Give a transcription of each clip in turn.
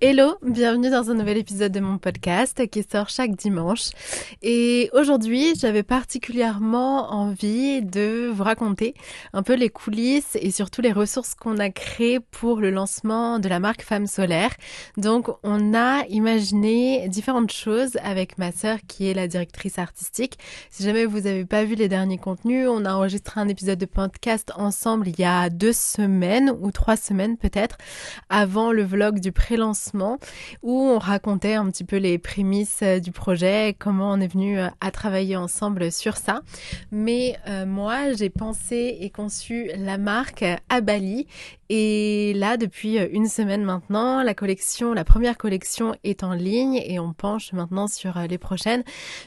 Hello, bienvenue dans un nouvel épisode de mon podcast qui sort chaque dimanche. Et aujourd'hui, j'avais particulièrement envie de vous raconter un peu les coulisses et surtout les ressources qu'on a créées pour le lancement de la marque Femme Solaire. Donc, on a imaginé différentes choses avec ma sœur qui est la directrice artistique. Si jamais vous n'avez pas vu les derniers contenus, on a enregistré un épisode de podcast ensemble il y a 2 semaines ou 3 semaines peut-être, avant le vlog du pré-lancement où on racontait un petit peu les prémices du projet, comment on est venu à travailler ensemble sur ça. Mais moi, j'ai pensé et conçu la marque à Bali et là, depuis 1 semaine maintenant, la première collection est en ligne et on penche maintenant sur les prochaines.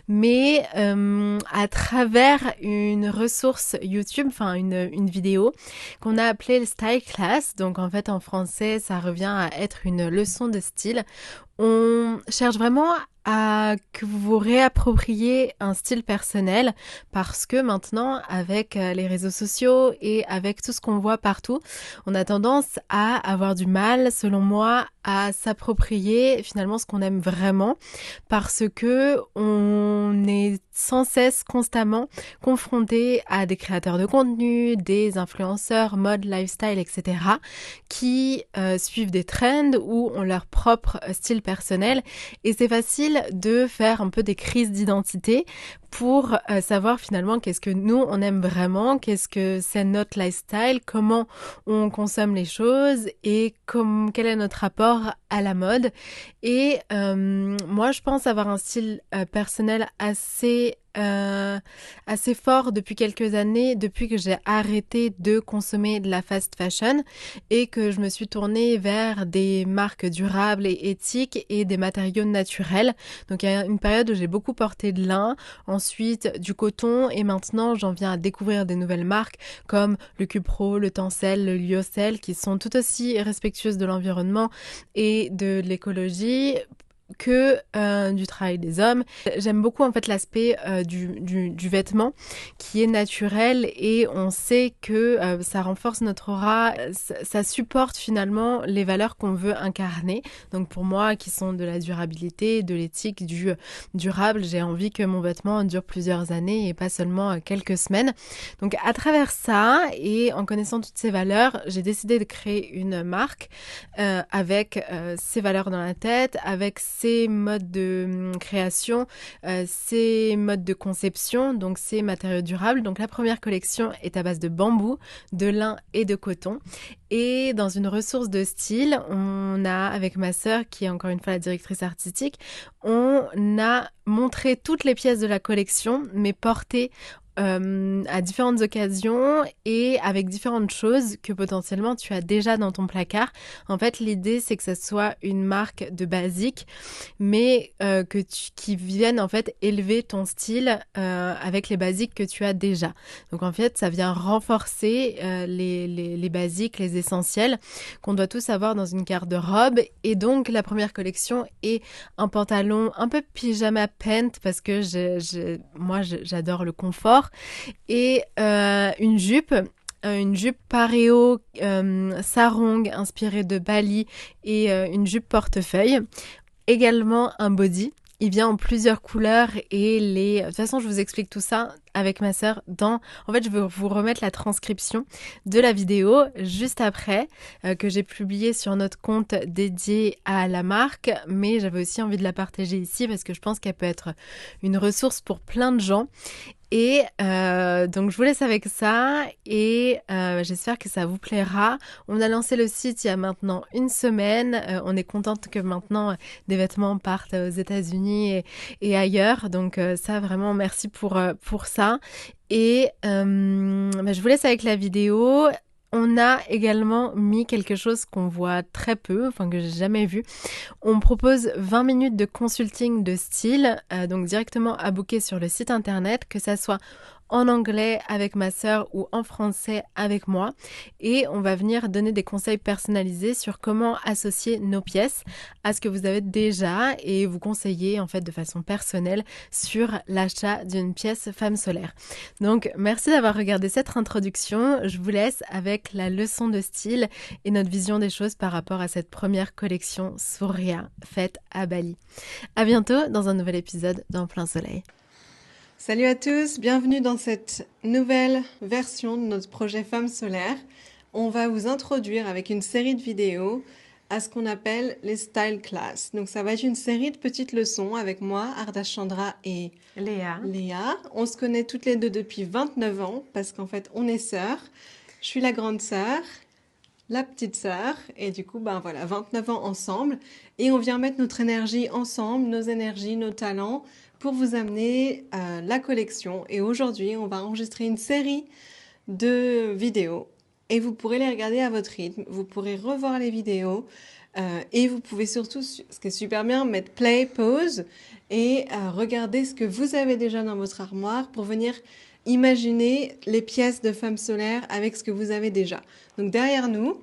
Mais à travers une ressource YouTube, enfin une vidéo qu'on a appelée le Style Class. Donc en fait en français, ça revient à être une leçon de style. On cherche vraiment à que vous vous réappropriez un style personnel parce que maintenant, avec les réseaux sociaux et avec tout ce qu'on voit partout, on a tendance à avoir du mal, selon moi, à s'approprier finalement ce qu'on aime vraiment parce que on est sans cesse constamment confronté à des créateurs de contenu, des influenceurs, mode, lifestyle, etc. qui suivent des trends ou ont leur propre style personnel et c'est facile de faire un peu des crises d'identité pour savoir finalement qu'est-ce que nous on aime vraiment, qu'est-ce que c'est notre lifestyle, comment on consomme les choses et quel est notre rapport à la mode. Et moi je pense avoir un style personnel assez fort depuis quelques années, depuis que j'ai arrêté de consommer de la fast fashion et que je me suis tournée vers des marques durables et éthiques et des matériaux naturels. Donc il y a une période où j'ai beaucoup porté de lin, ensuite du coton et maintenant j'en viens à découvrir des nouvelles marques comme le Cupro, le Tencel, le Lyocell qui sont tout aussi respectueuses de l'environnement et de l'écologie que du travail des hommes. J'aime beaucoup en fait l'aspect du vêtement qui est naturel et on sait que ça renforce notre aura, ça supporte finalement les valeurs qu'on veut incarner. Donc pour moi qui sont de la durabilité, de l'éthique, du durable, j'ai envie que mon vêtement dure plusieurs années et pas seulement quelques semaines. Donc à travers ça et en connaissant toutes ces valeurs, j'ai décidé de créer une marque avec ces valeurs dans la tête, avec ces modes de création, ces modes de conception, donc ces matériaux durables. Donc la première collection est à base de bambou, de lin et de coton. Et dans une ressource de style, on a, avec ma sœur, qui est encore une fois la directrice artistique, on a montré toutes les pièces de la collection, mais portées à différentes occasions et avec différentes choses que potentiellement tu as déjà dans ton placard. En fait, l'idée, c'est que ça soit une marque de basique, mais qui vienne en fait élever ton style avec les basiques que tu as déjà. Donc en fait, ça vient renforcer les basiques, les essentiels qu'on doit tous avoir dans une garde-robe. Et donc, la première collection est un pantalon un peu pyjama pant parce que moi, j'adore le confort et une jupe paréo sarong inspirée de Bali et une jupe portefeuille. Également un body. Il vient en plusieurs couleurs et de toute façon, je vous explique tout ça avec ma sœur en fait, je vais vous remettre la transcription de la vidéo juste après que j'ai publiée sur notre compte dédié à la marque, mais j'avais aussi envie de la partager ici parce que je pense qu'elle peut être une ressource pour plein de gens. Et donc je vous laisse avec ça et j'espère que ça vous plaira. On a lancé le site il y a maintenant 1 semaine. On est contente que maintenant des vêtements partent aux États-Unis et ailleurs. Donc ça vraiment merci pour ça. Et je vous laisse avec la vidéo. On a également mis quelque chose qu'on voit très peu, enfin que j'ai jamais vu. On propose 20 minutes de consulting de style, donc directement à booker sur le site internet, que ça soit en anglais avec ma sœur ou en français avec moi. Et on va venir donner des conseils personnalisés sur comment associer nos pièces à ce que vous avez déjà et vous conseiller en fait de façon personnelle sur l'achat d'une pièce femme solaire. Donc merci d'avoir regardé cette introduction. Je vous laisse avec la leçon de style et notre vision des choses par rapport à cette première collection Surya faite à Bali. À bientôt dans un nouvel épisode d'En plein soleil. Salut à tous, bienvenue dans cette nouvelle version de notre projet Femmes solaires. On va vous introduire avec une série de vidéos à ce qu'on appelle les Style Class. Donc ça va être une série de petites leçons avec moi, Ardachandra et Léa. On se connaît toutes les deux depuis 29 ans parce qu'en fait on est sœurs. Je suis la grande sœur, la petite sœur et du coup 29 ans ensemble et on vient mettre notre énergie ensemble, nos énergies, nos talents pour vous amener la collection. Et aujourd'hui, on va enregistrer une série de vidéos et vous pourrez les regarder à votre rythme. Vous pourrez revoir les vidéos et vous pouvez surtout, ce qui est super bien, mettre play, pause et regarder ce que vous avez déjà dans votre armoire pour venir imaginer les pièces de Femmes solaires avec ce que vous avez déjà. Donc derrière nous,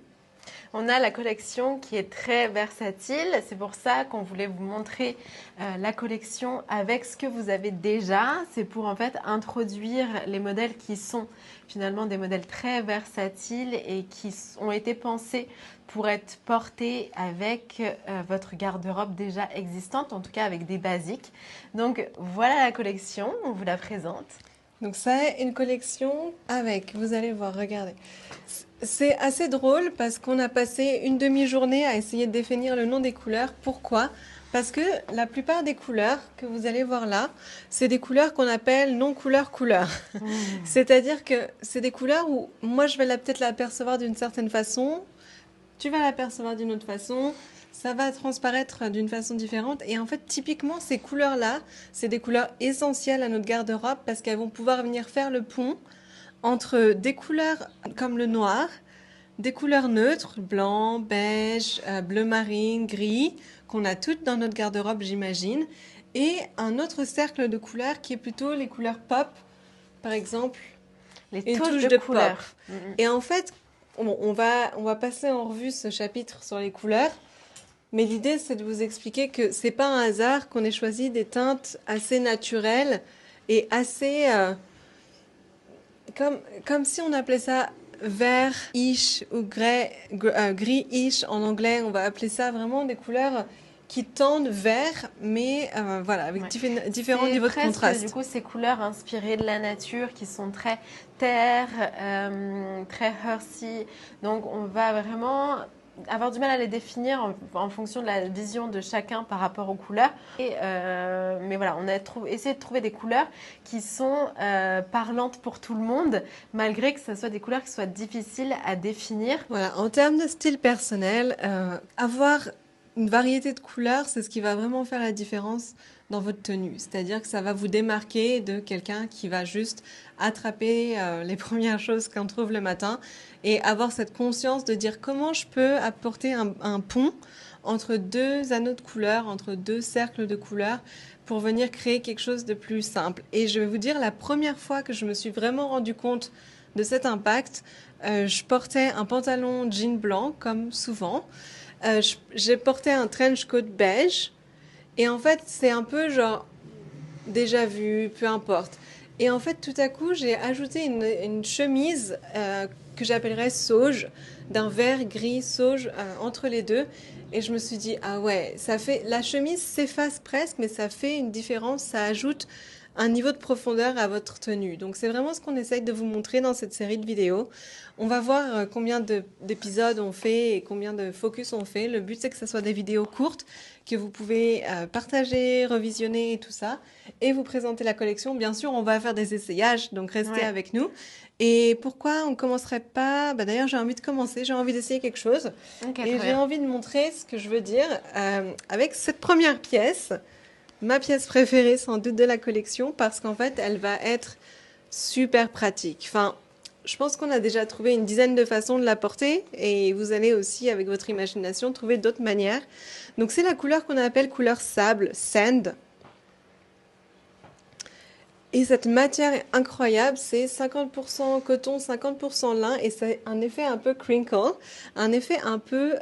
on a la collection qui est très versatile. C'est pour ça qu'on voulait vous montrer la collection avec ce que vous avez déjà. C'est pour en fait introduire les modèles qui sont finalement des modèles très versatiles et qui ont été pensés pour être portés avec votre garde-robe déjà existante, en tout cas avec des basiques. Donc voilà la collection, on vous la présente. Donc c'est une collection avec, vous allez voir, regardez. C'est assez drôle parce qu'on a passé une demi-journée à essayer de définir le nom des couleurs. Pourquoi ? Parce que la plupart des couleurs que vous allez voir là, c'est des couleurs qu'on appelle non-couleurs couleurs. C'est-à-dire que c'est des couleurs où moi je vais peut-être l'apercevoir d'une certaine façon, tu vas l'apercevoir d'une autre façon, ça va transparaître d'une façon différente. Et en fait, typiquement, ces couleurs-là, c'est des couleurs essentielles à notre garde-robe parce qu'elles vont pouvoir venir faire le pont entre des couleurs comme le noir, des couleurs neutres, blanc, beige, bleu marine, gris, qu'on a toutes dans notre garde-robe, j'imagine, et un autre cercle de couleurs qui est plutôt les couleurs pop, par exemple, les touches de couleurs. Pop. Et en fait, on va passer en revue ce chapitre sur les couleurs. Mais l'idée, c'est de vous expliquer que c'est pas un hasard qu'on ait choisi des teintes assez naturelles et assez comme si on appelait ça vert-ish ou gris-ish en anglais. On va appeler ça vraiment des couleurs qui tendent vers, mais avec différents niveaux de contraste. Du coup, ces couleurs inspirées de la nature qui sont très terre, très earthy. Donc, on va vraiment avoir du mal à les définir en fonction de la vision de chacun par rapport aux couleurs. Mais voilà, on a essayé de trouver des couleurs qui sont parlantes pour tout le monde, malgré que ce soit des couleurs qui soient difficiles à définir. Voilà, en termes de style personnel, avoir une variété de couleurs, c'est ce qui va vraiment faire la différence dans votre tenue. C'est-à-dire que ça va vous démarquer de quelqu'un qui va juste attraper les premières choses qu'on trouve le matin et avoir cette conscience de dire comment je peux apporter un pont entre deux anneaux de couleurs, entre deux cercles de couleurs pour venir créer quelque chose de plus simple. Et je vais vous dire, la première fois que je me suis vraiment rendu compte de cet impact, je portais un pantalon jean blanc comme souvent. J'ai porté un trench coat beige et en fait c'est un peu genre déjà vu, peu importe. Et en fait tout à coup j'ai ajouté une chemise que j'appellerais sauge, d'un vert gris sauge entre les deux et je me suis dit ah ouais, ça fait, la chemise s'efface presque mais ça fait une différence, ça ajoute un niveau de profondeur à votre tenue. Donc c'est vraiment ce qu'on essaye de vous montrer dans cette série de vidéos. On va voir combien d'épisodes on fait et combien de focus on fait. Le but c'est que ce soit des vidéos courtes que vous pouvez partager, revisionner et tout ça. Et vous présenter la collection. Bien sûr, on va faire des essayages, donc restez avec nous. Et pourquoi on ne commencerait pas d'ailleurs, j'ai envie de commencer, j'ai envie d'essayer quelque chose. Et j'ai envie de montrer ce que je veux dire avec cette première pièce. Ma pièce préférée sans doute de la collection parce qu'en fait elle va être super pratique. Enfin, je pense qu'on a déjà trouvé une dizaine de façons de la porter et vous allez aussi avec votre imagination trouver d'autres manières. Donc c'est la couleur qu'on appelle couleur sable, sand. Et cette matière est incroyable, c'est 50% coton, 50% lin, et c'est un effet un peu crinkle, un effet un peu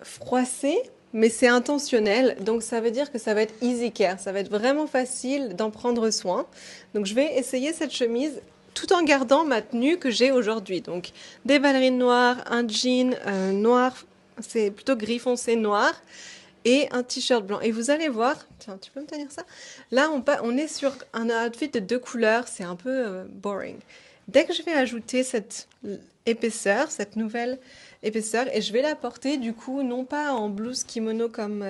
froissé, mais c'est intentionnel. Donc ça veut dire que ça va être easy care, ça va être vraiment facile d'en prendre soin. Donc je vais essayer cette chemise tout en gardant ma tenue que j'ai aujourd'hui. Donc des ballerines noires, un jean noir, c'est plutôt gris foncé noir, et un t-shirt blanc. Et vous allez voir, tiens, tu peux me tenir ça? Là, on est sur un outfit de 2 couleurs, c'est un peu boring. Dès que je vais ajouter cette épaisseur, cette nouvelle épaisseur, et je vais la porter du coup, non pas en blouse kimono comme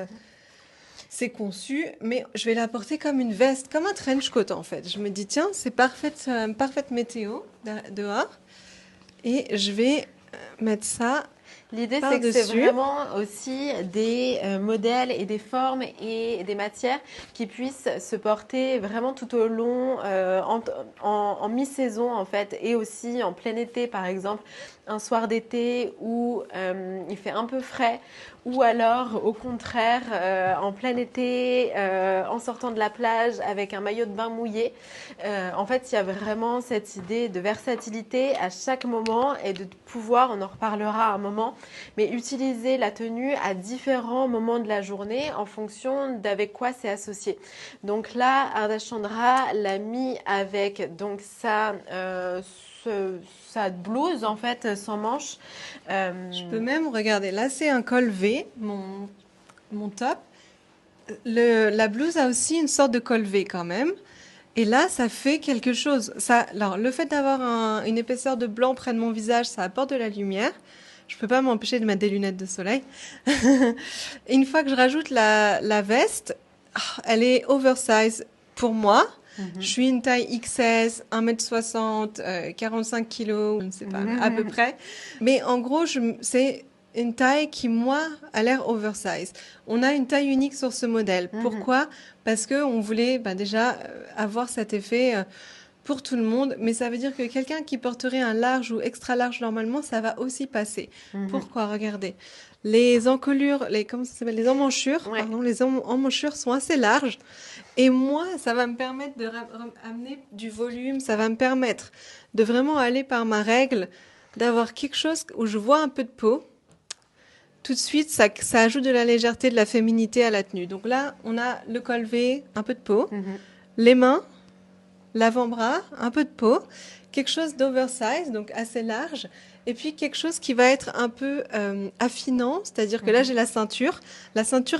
c'est conçu, mais je vais la porter comme une veste, comme un trench coat en fait. Je me dis, tiens, c'est parfaite météo dehors, et je vais mettre ça. L'idée, c'est que c'est vraiment aussi des modèles et des formes et des matières qui puissent se porter vraiment tout au long, en mi-saison en fait, et aussi en plein été par exemple, un soir d'été où il fait un peu frais, ou alors au contraire en plein été, en sortant de la plage avec un maillot de bain mouillé. En fait, il y a vraiment cette idée de versatilité à chaque moment et de pouvoir, on en reparlera à un moment, mais utiliser la tenue à différents moments de la journée en fonction d'avec quoi c'est associé. Donc là, Ardashandra l'a mis avec donc sa blouse en fait sans manches. Je peux même regarder. Là, c'est un col V, mon top. La blouse a aussi une sorte de col V quand même. Et là, ça fait quelque chose. Alors, le fait d'avoir une épaisseur de blanc près de mon visage, ça apporte de la lumière. Je peux pas m'empêcher de mettre des lunettes de soleil. Une fois que je rajoute la veste, elle est oversize pour moi. Je suis une taille XS, 1m60, 45 kg, je ne sais pas, à peu près. Mais en gros, c'est une taille qui, moi, a l'air oversize. On a une taille unique sur ce modèle. Pourquoi? Parce qu'on voulait déjà avoir cet effet pour tout le monde. Mais ça veut dire que quelqu'un qui porterait un large ou extra large normalement, ça va aussi passer. Pourquoi? Regardez. Les encolures, comment ça s'appelle? Les emmanchures, pardon, les emmanchures sont assez larges. Et moi, ça va me permettre de amener du volume, ça va me permettre de vraiment aller par ma règle, d'avoir quelque chose où je vois un peu de peau. Tout de suite, ça ajoute de la légèreté, de la féminité à la tenue. Donc là, on a le col V, un peu de peau, les mains, l'avant-bras, un peu de peau, quelque chose d'oversize, donc assez large, et puis quelque chose qui va être un peu affinant, c'est-à-dire que là j'ai la ceinture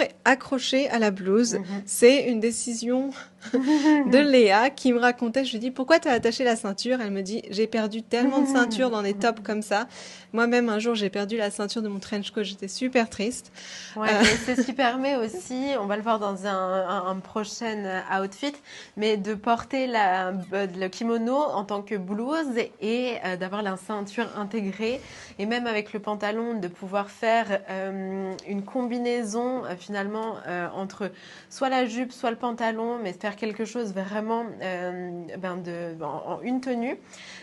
est accrochée à la blouse, c'est une décision de Léa qui me racontait, je lui dis pourquoi tu as attaché la ceinture? Elle me dit j'ai perdu tellement de ceintures dans des tops comme ça. Moi-même un jour j'ai perdu la ceinture de mon trench coat, j'étais super triste. Ouais, et c'est ce qui permet aussi, on va le voir dans un prochain outfit, mais de porter le kimono en tant que blouse et d'avoir la ceinture intégrée, et même avec le pantalon de pouvoir faire une combinaison finalement entre soit la jupe soit le pantalon, mais faire quelque chose vraiment en une tenue.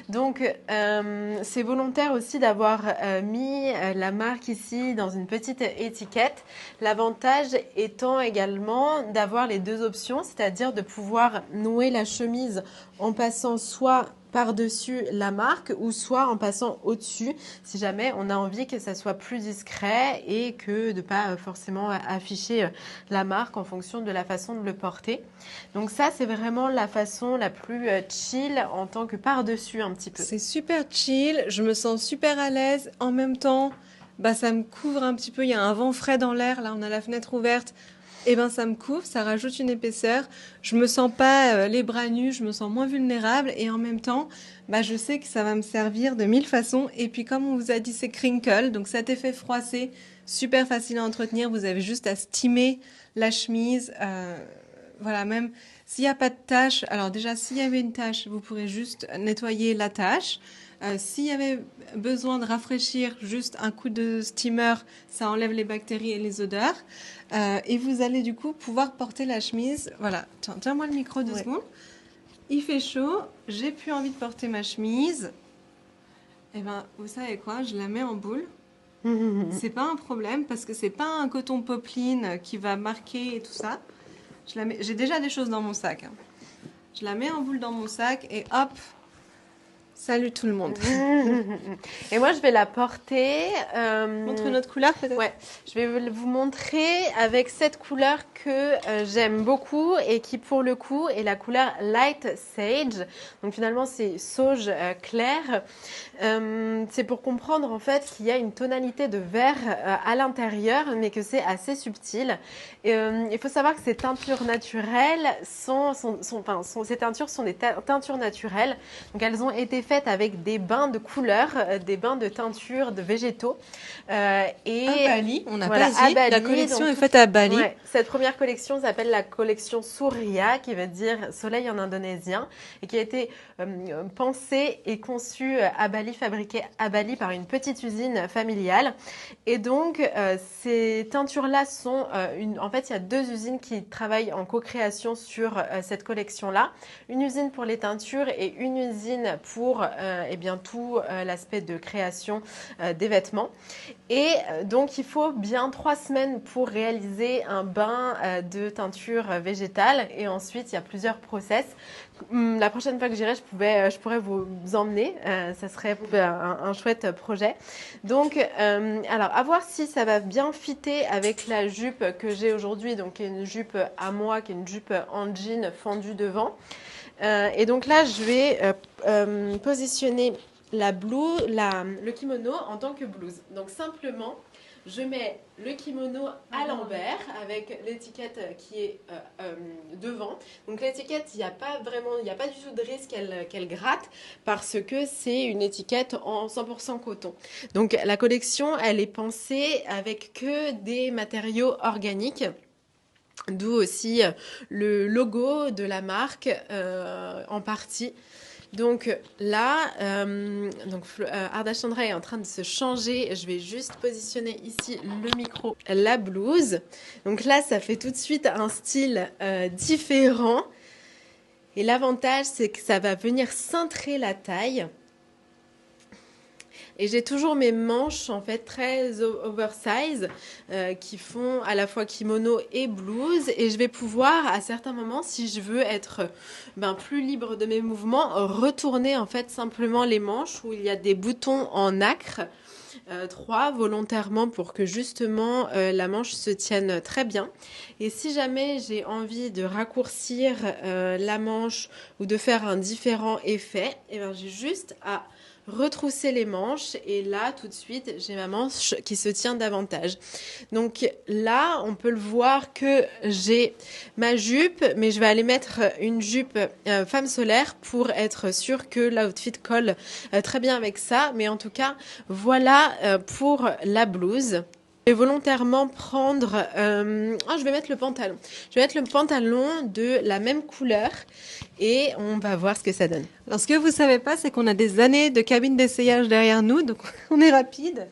Donc c'est volontaire aussi d'avoir mis la marque ici dans une petite étiquette. L'avantage étant également d'avoir les deux options, c'est-à-dire de pouvoir nouer la chemise en passant soit par-dessus la marque ou soit en passant au-dessus si jamais on a envie que ça soit plus discret et que de pas forcément afficher la marque en fonction de la façon de le porter. Donc ça, c'est vraiment la façon la plus chill en tant que par-dessus un petit peu. C'est super chill, je me sens super à l'aise. En même temps, ça me couvre un petit peu. Il y a un vent frais dans l'air, là on a la fenêtre ouverte. Et ça me couvre, ça rajoute une épaisseur. Je me sens pas les bras nus, je me sens moins vulnérable. Et en même temps, je sais que ça va me servir de 1000 façons. Et puis comme on vous a dit, c'est crinkle, donc cet effet froissé, super facile à entretenir. Vous avez juste à steamer la chemise. Voilà, même s'il n'y a pas de tache, alors déjà s'il y avait une tache, vous pourrez juste nettoyer la tache. S'il y avait besoin de rafraîchir, juste un coup de steamer, ça enlève les bactéries et les odeurs. Et vous allez du coup pouvoir porter la chemise. Voilà, tiens-moi le micro 2 secondes. Il fait chaud, j'ai plus envie de porter ma chemise. Et vous savez quoi, je la mets en boule. C'est pas un problème parce que c'est pas un coton popeline qui va marquer et tout ça. J'ai déjà des choses dans mon sac. Je la mets en boule dans mon sac et hop, salut tout le monde. Et moi, je vais la porter. Montre une autre couleur peut-être. Ouais, je vais vous montrer avec cette couleur que j'aime beaucoup et qui pour le coup est la couleur Light Sage. Donc finalement c'est sauge clair. C'est pour comprendre en fait qu'il y a une tonalité de vert à l'intérieur mais que c'est assez subtil. Il faut savoir que ces teintures naturelles ces teintures sont des teintures naturelles. Donc elles ont été faites avec des bains de couleurs, des bains de teintures de végétaux. À Bali, on n'a voilà, pas dit. La collection est faite à Bali. Ouais, cette première collection s'appelle la collection Surya, qui veut dire soleil en indonésien, et qui a été pensée et conçue à Bali, fabriquée à Bali par une petite usine familiale. Et donc, ces teintures-là sont en fait, il y a 2 usines qui travaillent en co-création sur cette collection-là. Une usine pour les teintures et une usine pour tout l'aspect de création des vêtements. Et donc, il faut bien 3 semaines pour réaliser un bain de teinture végétale. Et ensuite, il y a plusieurs process. La prochaine fois que j'irai, je pourrais vous emmener. Ça serait un chouette projet. Donc, alors, à voir si ça va bien fitter avec la jupe que j'ai aujourd'hui. Donc, qui est une jupe à moi, qui est une jupe en jean fendue devant. Et donc là, je vais positionner le kimono en tant que blouse. Donc simplement, je mets le kimono à l'envers avec l'étiquette qui est devant. Donc l'étiquette, il n'y a pas du tout de risque qu'elle gratte parce que c'est une étiquette en 100% coton. Donc la collection, elle est pensée avec que des matériaux organiques. D'où aussi le logo de la marque en partie. Donc là, Ardachandra est en train de se changer. Je vais juste positionner ici le micro, la blouse. Donc là, ça fait tout de suite un style différent. Et l'avantage, c'est que ça va venir cintrer la taille. Et j'ai toujours mes manches en fait très oversize qui font à la fois kimono et blouse. Et je vais pouvoir à certains moments, si je veux être plus libre de mes mouvements, retourner en fait simplement les manches où il y a des boutons en nacre. 3 volontairement pour que justement la manche se tienne très bien. Et si jamais j'ai envie de raccourcir la manche ou de faire un différent effet, j'ai juste à retrousser les manches et là tout de suite j'ai ma manche qui se tient davantage. Donc là on peut le voir que j'ai ma jupe, mais je vais aller mettre une jupe femme solaire pour être sûre que l'outfit colle très bien avec ça. Mais en tout cas voilà pour la blouse. Je vais volontairement prendre... je vais mettre le pantalon. Je vais mettre le pantalon de la même couleur et on va voir ce que ça donne. Alors, ce que vous ne savez pas, c'est qu'on a des années de cabine d'essayage derrière nous, donc on est rapide.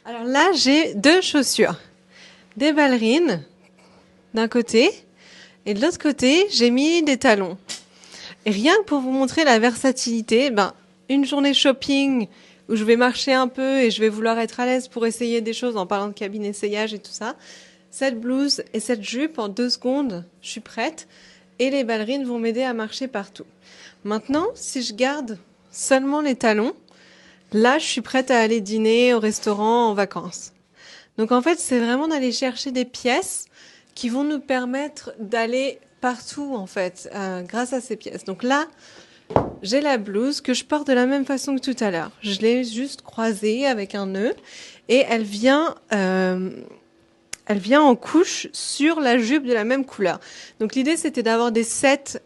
Alors là, j'ai 2 chaussures. Des ballerines d'un côté et de l'autre côté, j'ai mis des talons. Et rien que pour vous montrer la versatilité, une journée shopping où je vais marcher un peu et je vais vouloir être à l'aise pour essayer des choses en parlant de cabine essayage et tout ça. Cette blouse et cette jupe, en 2 secondes, je suis prête. Et les ballerines vont m'aider à marcher partout. Maintenant, si je garde seulement les talons, là, je suis prête à aller dîner au restaurant en vacances. Donc en fait, c'est vraiment d'aller chercher des pièces qui vont nous permettre d'aller partout, en fait, grâce à ces pièces. Donc là, j'ai la blouse que je porte de la même façon que tout à l'heure. Je l'ai juste croisée avec un nœud et elle vient en couche sur la jupe de la même couleur. Donc l'idée, c'était d'avoir des sets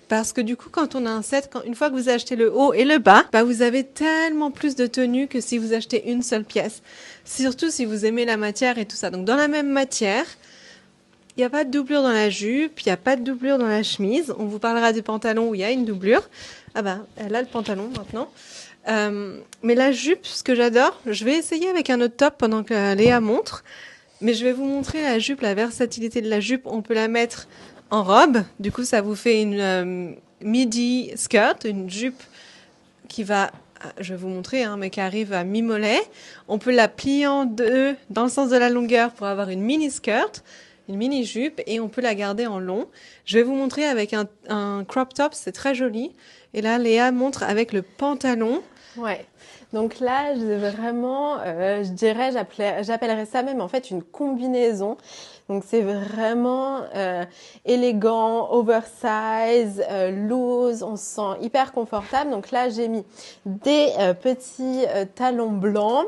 parce que du coup, quand on a un set, une fois que vous achetez le haut et le bas, vous avez tellement plus de tenue que si vous achetez une seule pièce. Surtout si vous aimez la matière et tout ça. Donc dans la même matière, il n'y a pas de doublure dans la jupe, il n'y a pas de doublure dans la chemise. On vous parlera du pantalon où il y a une doublure. Elle a le pantalon maintenant. Mais la jupe, ce que j'adore, je vais essayer avec un autre top pendant que Léa montre. Mais je vais vous montrer la jupe, la versatilité de la jupe. On peut la mettre en robe. Du coup, ça vous fait une midi skirt, une jupe qui va, je vais vous montrer, mais qui arrive à mi-mollet. On peut la plier en 2 dans le sens de la longueur pour avoir une mini skirt. une mini-jupe et on peut la garder en long. Je vais vous montrer avec un crop top, c'est très joli. Et là, Léa montre avec le pantalon. Ouais. Donc là, je dirais, j'appellerais ça même en fait une combinaison. Donc c'est vraiment élégant, oversize, loose, on se sent hyper confortable. Donc là, j'ai mis des petits talons blancs,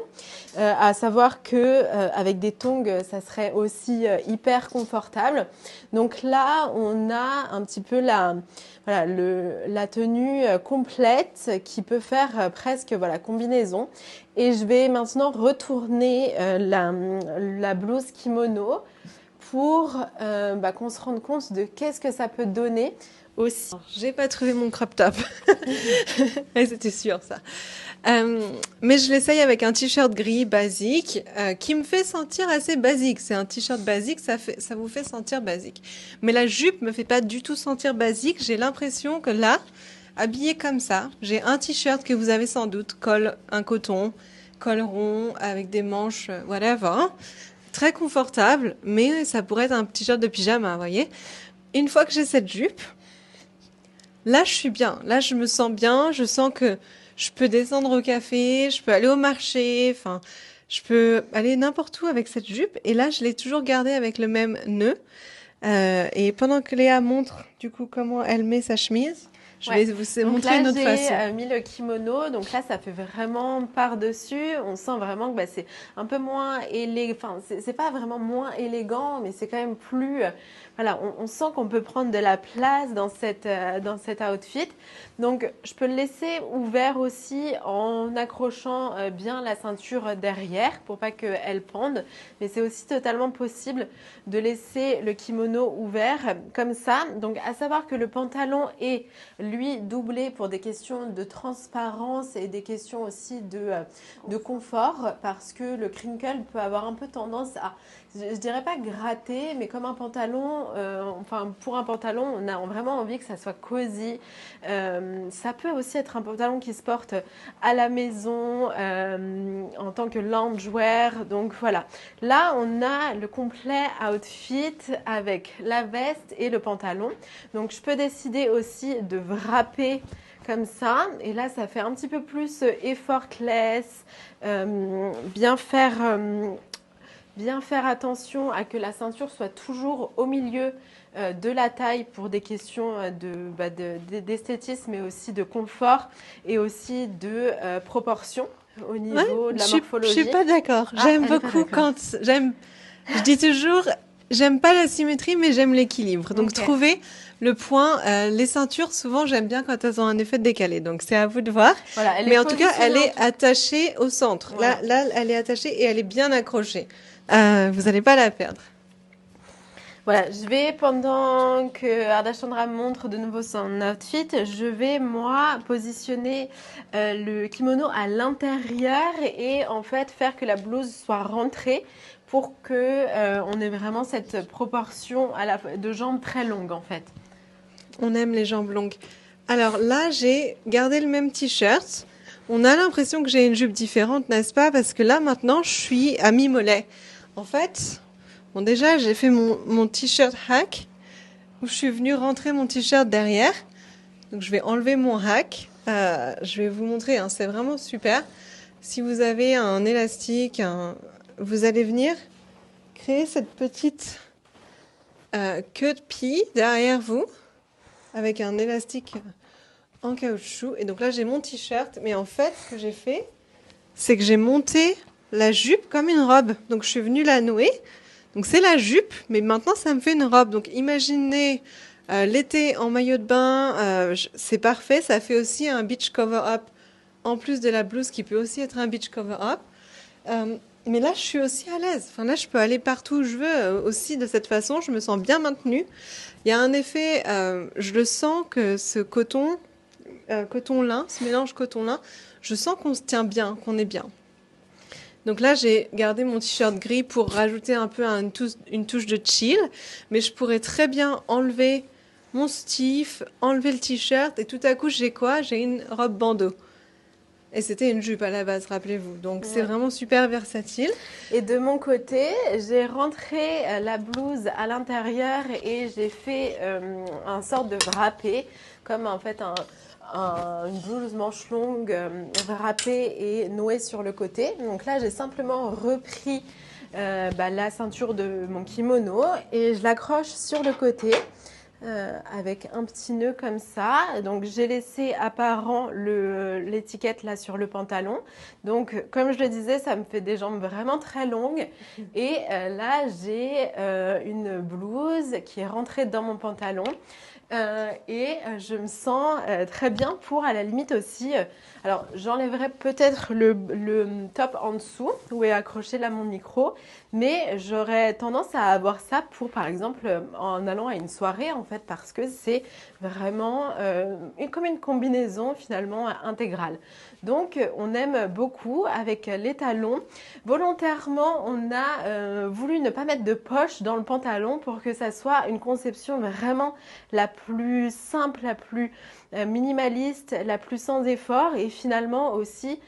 à savoir que avec des tongs, ça serait aussi hyper confortable. Donc là, on a un petit peu la tenue complète qui peut faire presque combinaison. Et je vais maintenant retourner la blouse kimono pour qu'on se rende compte de qu'est-ce que ça peut donner aussi. J'ai pas trouvé mon crop top. C'était sûr ça. Mais je l'essaye avec un t-shirt gris basique qui me fait sentir assez basique. C'est un t-shirt basique, ça vous fait sentir basique. Mais la jupe me fait pas du tout sentir basique. J'ai l'impression que là, habillée comme ça, j'ai un t-shirt que vous avez sans doute, un coton, col rond avec des manches, whatever. Très confortable, mais ça pourrait être un t-shirt de pyjama, vous voyez. Une fois que j'ai cette jupe, là, je suis bien. Là, je me sens bien. Je sens que je peux descendre au café, je peux aller au marché, enfin, je peux aller n'importe où avec cette jupe. Et là, je l'ai toujours gardée avec le même nœud. Et pendant que Léa montre, du coup, comment elle met sa chemise, je vais vous montrer une autre façon. J'ai mis le kimono, donc là ça fait vraiment par-dessus. On sent vraiment que c'est un peu moins élégant. Enfin, c'est pas vraiment moins élégant, mais c'est quand même plus. On sent qu'on peut prendre de la place dans cet outfit. Donc je peux le laisser ouvert aussi en accrochant bien la ceinture derrière pour pas qu'elle pende. Mais c'est aussi totalement possible de laisser le kimono ouvert comme ça. Donc à savoir que le pantalon est lui doublé pour des questions de transparence et des questions aussi de confort, parce que le crinkle peut avoir un peu tendance à, je dirais pas gratter, mais comme un pantalon, pour un pantalon, on a vraiment envie que ça soit cosy. Ça peut aussi être un pantalon qui se porte à la maison en tant que loungewear. Donc voilà, là on a le complet outfit avec la veste et le pantalon. Donc je peux décider aussi de wrapper comme ça, et là ça fait un petit peu plus effortless, bien faire attention à que la ceinture soit toujours au milieu de la taille pour des questions d'esthétisme, mais aussi de confort et aussi de proportion au niveau de la morphologie. Je suis pas d'accord. J'aime beaucoup je dis toujours, j'aime pas la symétrie, mais j'aime l'équilibre. Donc trouver le point, les ceintures, souvent j'aime bien quand elles ont un effet décalé. Donc c'est à vous de voir. Voilà, mais en tout cas, elle est attachée au centre. Voilà. Là, elle est attachée et elle est bien accrochée. Vous n'allez pas la perdre. Voilà, je vais, pendant que Ardachandra montre de nouveau son outfit, je vais moi positionner le kimono à l'intérieur et en fait faire que la blouse soit rentrée pour que on ait vraiment cette proportion de jambes très longues en fait. On aime les jambes longues. Alors là, j'ai gardé le même t-shirt. On a l'impression que j'ai une jupe différente, n'est-ce pas? Parce que là, maintenant, je suis à mi-mollet. En fait, bon, déjà, j'ai fait mon t-shirt hack, où je suis venue rentrer mon t-shirt derrière. Donc, je vais enlever mon hack. Je vais vous montrer, hein, c'est vraiment super. Si vous avez un élastique, vous allez venir créer cette petite queue de pie derrière vous, avec un élastique en caoutchouc. Et donc là, j'ai mon t-shirt. Mais en fait, ce que j'ai fait, c'est que j'ai monté la jupe comme une robe. Donc, je suis venue la nouer. Donc, c'est la jupe, mais maintenant, ça me fait une robe. Donc, imaginez l'été en maillot de bain. C'est parfait. Ça fait aussi un beach cover-up, en plus de la blouse qui peut aussi être un beach cover-up. Mais là, je suis aussi à l'aise. Enfin, là, je peux aller partout où je veux aussi de cette façon. Je me sens bien maintenue. Il y a un effet, je le sens que ce coton-lin, ce mélange coton-lin, je sens qu'on se tient bien, qu'on est bien. Donc là, j'ai gardé mon t-shirt gris pour rajouter un peu une touche de chill, mais je pourrais très bien enlever mon stiff, enlever le t-shirt, et tout à coup, j'ai quoi? J'ai une robe bandeau. Et c'était une jupe à la base, rappelez-vous. Donc c'est vraiment super versatile. Et de mon côté, j'ai rentré la blouse à l'intérieur et j'ai fait un sorte de wrappé, comme en fait une blouse manche longue wrappée et nouée sur le côté. Donc là, j'ai simplement repris la ceinture de mon kimono et je l'accroche sur le côté. Avec un petit nœud comme ça. Donc j'ai laissé apparent l'étiquette là sur le pantalon. Donc comme je le disais, ça me fait des jambes vraiment très longues. Et là j'ai une blouse qui est rentrée dans mon pantalon. Je me sens très bien pour à la limite aussi. Alors j'enlèverai peut-être le top en dessous où est accroché là mon micro, mais j'aurais tendance à avoir ça pour par exemple en allant à une soirée en fait parce que c'est vraiment comme une combinaison finalement intégrale. Donc on aime beaucoup avec les talons. Volontairement on a voulu ne pas mettre de poche dans le pantalon pour que ça soit une conception vraiment la plus simple, la plus minimaliste, la plus sans effort et finalement aussi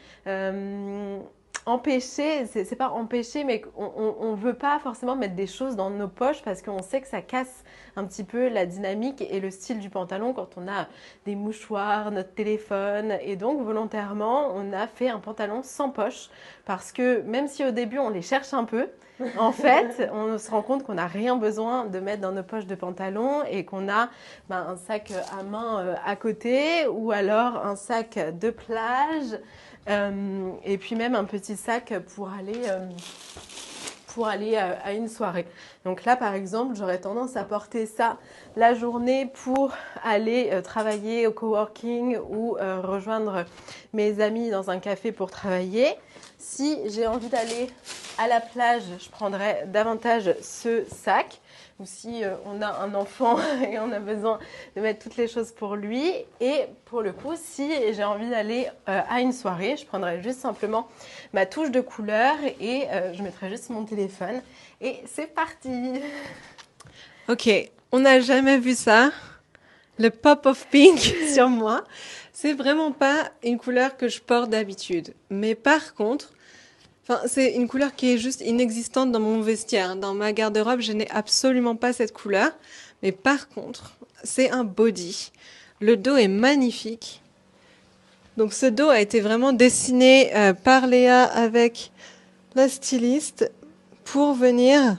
empêcher, c'est pas empêcher, mais on veut pas forcément mettre des choses dans nos poches parce qu'on sait que ça casse un petit peu la dynamique et le style du pantalon quand on a des mouchoirs, notre téléphone. Et donc volontairement, on a fait un pantalon sans poche parce que même si au début on les cherche un peu, en fait, on se rend compte qu'on n'a rien besoin de mettre dans nos poches de pantalon et qu'on a un sac à main à côté ou alors un sac de plage et puis même un petit sac pour aller à une soirée. Donc là, par exemple, j'aurais tendance à porter ça la journée pour aller travailler au coworking ou rejoindre mes amis dans un café pour travailler. Si j'ai envie d'aller à la plage, je prendrais davantage ce sac. Ou si on a un enfant et on a besoin de mettre toutes les choses pour lui. Et pour le coup, si j'ai envie d'aller à une soirée, je prendrais juste simplement ma touche de couleur et je mettrais juste mon téléphone. Et c'est parti! Ok, on n'a jamais vu ça. Le pop of pink sur moi. C'est vraiment pas une couleur que je porte d'habitude. Mais par contre, c'est une couleur qui est juste inexistante dans mon vestiaire. Dans ma garde-robe, je n'ai absolument pas cette couleur. Mais par contre, c'est un body. Le dos est magnifique. Donc ce dos a été vraiment dessiné par Léa avec la styliste pour venir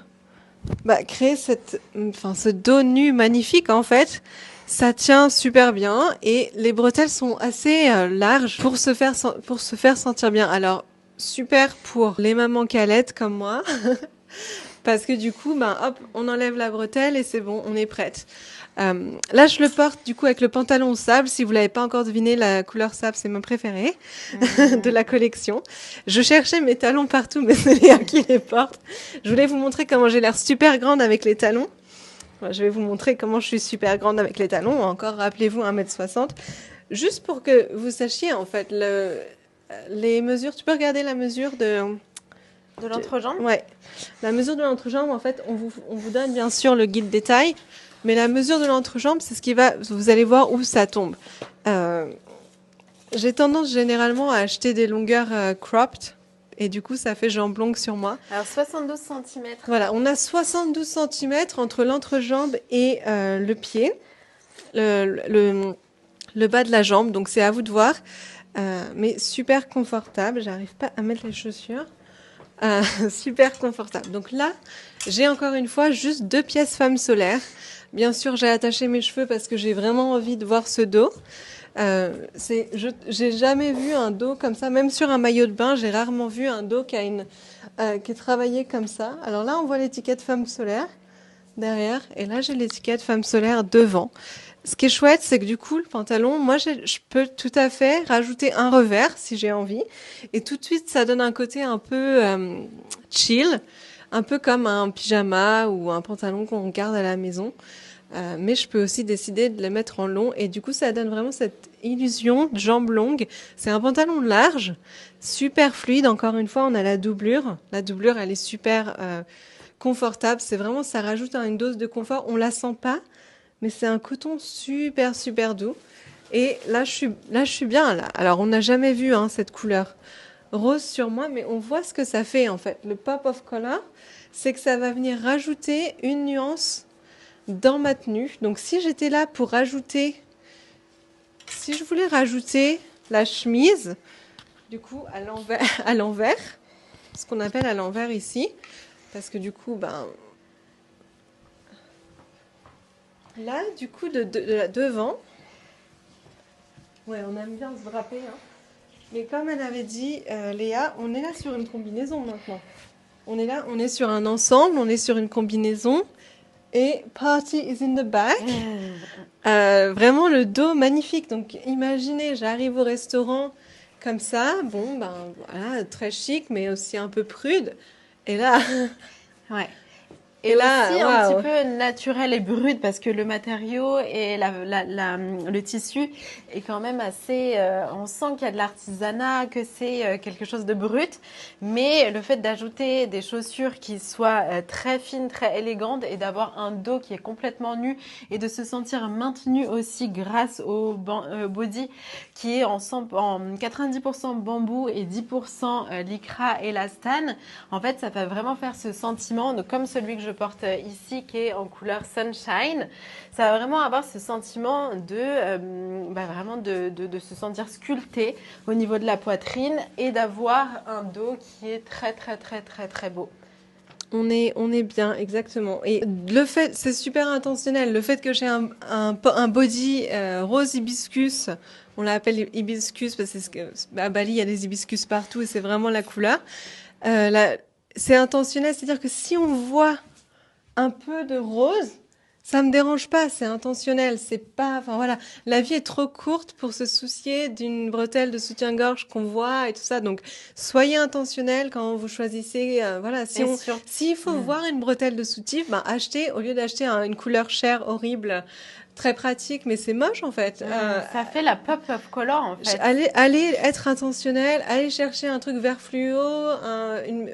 créer ce dos nu magnifique en fait. Ça tient super bien et les bretelles sont assez larges pour se faire sentir bien. Alors super pour les mamans calettes comme moi parce que du coup hop, on enlève la bretelle et c'est bon, on est prête. Là je le porte du coup avec le pantalon sable. Si vous l'avez pas encore deviné, la couleur sable c'est ma préférée de la collection. Je cherchais mes talons partout mais c'est Léa qui les porte. Je voulais vous montrer comment j'ai l'air super grande avec les talons. Je vais vous montrer comment je suis super grande avec les talons. Encore, rappelez-vous, 1m60. Juste pour que vous sachiez, en fait, les mesures. Tu peux regarder la mesure de l'entrejambe? Ouais. La mesure de l'entrejambe, en fait, on vous donne bien sûr le guide des tailles. Mais la mesure de l'entrejambe, c'est vous allez voir où ça tombe. J'ai tendance généralement à acheter des longueurs cropped. Et du coup, ça fait jambe longue sur moi. Alors, 72 cm. Voilà, on a 72 cm entre l'entrejambe et le pied, le bas de la jambe. Donc, c'est à vous de voir. Mais super confortable. J'arrive pas à mettre les chaussures. Super confortable. Donc là, j'ai encore une fois juste 2 pièces femme solaire. Bien sûr, j'ai attaché mes cheveux parce que j'ai vraiment envie de voir ce dos. J'ai jamais vu un dos comme ça, même sur un maillot de bain, j'ai rarement vu un dos qui est travaillé comme ça. Alors là, on voit l'étiquette femme solaire derrière, et là, j'ai l'étiquette femme solaire devant. Ce qui est chouette, c'est que du coup, le pantalon, moi, je peux tout à fait rajouter un revers si j'ai envie, et tout de suite, ça donne un côté un peu chill, un peu comme un pyjama ou un pantalon qu'on garde à la maison. Mais je peux aussi décider de les mettre en long et du coup ça donne vraiment cette illusion de jambes longues. C'est un pantalon large, super fluide. Encore une fois, on a la doublure. La doublure, elle est super confortable. C'est vraiment, ça rajoute une dose de confort. On la sent pas, mais c'est un coton super super doux. Et là, je suis bien là. Alors, on n'a jamais vu cette couleur rose sur moi, mais on voit ce que ça fait en fait. Le pop of color, c'est que ça va venir rajouter une nuance dans ma tenue. Donc, si j'étais là pour rajouter, si je voulais rajouter la chemise, du coup, à l'envers, ce qu'on appelle à l'envers ici, parce que du coup, là, du coup, devant, ouais, on aime bien se draper, hein. Mais comme elle avait dit, Léa, on est là sur une combinaison maintenant. On est là, on est sur un ensemble, on est sur une combinaison. Et party is in the back. Vraiment le dos magnifique. Donc imaginez, j'arrive au restaurant comme ça, bon, voilà, très chic, mais aussi un peu prude. Et là, ouais. Et là, aussi un petit peu naturel et brut parce que le matériau et le tissu est quand même assez... on sent qu'il y a de l'artisanat, que c'est quelque chose de brut. Mais le fait d'ajouter des chaussures qui soient très fines, très élégantes et d'avoir un dos qui est complètement nu et de se sentir maintenu aussi grâce au body qui est en 90% bambou et 10% lycra élastane, en fait, ça va vraiment faire ce sentiment, comme celui que je porte ici qui est en couleur Sunshine, ça va vraiment avoir ce sentiment vraiment de se sentir sculpté au niveau de la poitrine et d'avoir un dos qui est très très très très très beau. On est bien, exactement. Et le fait, c'est super intentionnel, le fait que j'ai un body rose hibiscus, on l'appelle hibiscus parce qu'à Bali il y a des hibiscus partout et c'est vraiment la couleur. C'est intentionnel, c'est-à-dire que si on voit un peu de rose, ça me dérange pas, c'est intentionnel, c'est pas, enfin voilà, la vie est trop courte pour se soucier d'une bretelle de soutien-gorge qu'on voit et tout ça, donc soyez intentionnel quand vous choisissez, voilà, s'il faut voir une bretelle de soutif, achetez, au lieu d'acheter une couleur chère, horrible, très pratique, mais c'est moche en fait. Ça fait la pop of color en fait. Allez être intentionnel, allez chercher un truc vert fluo,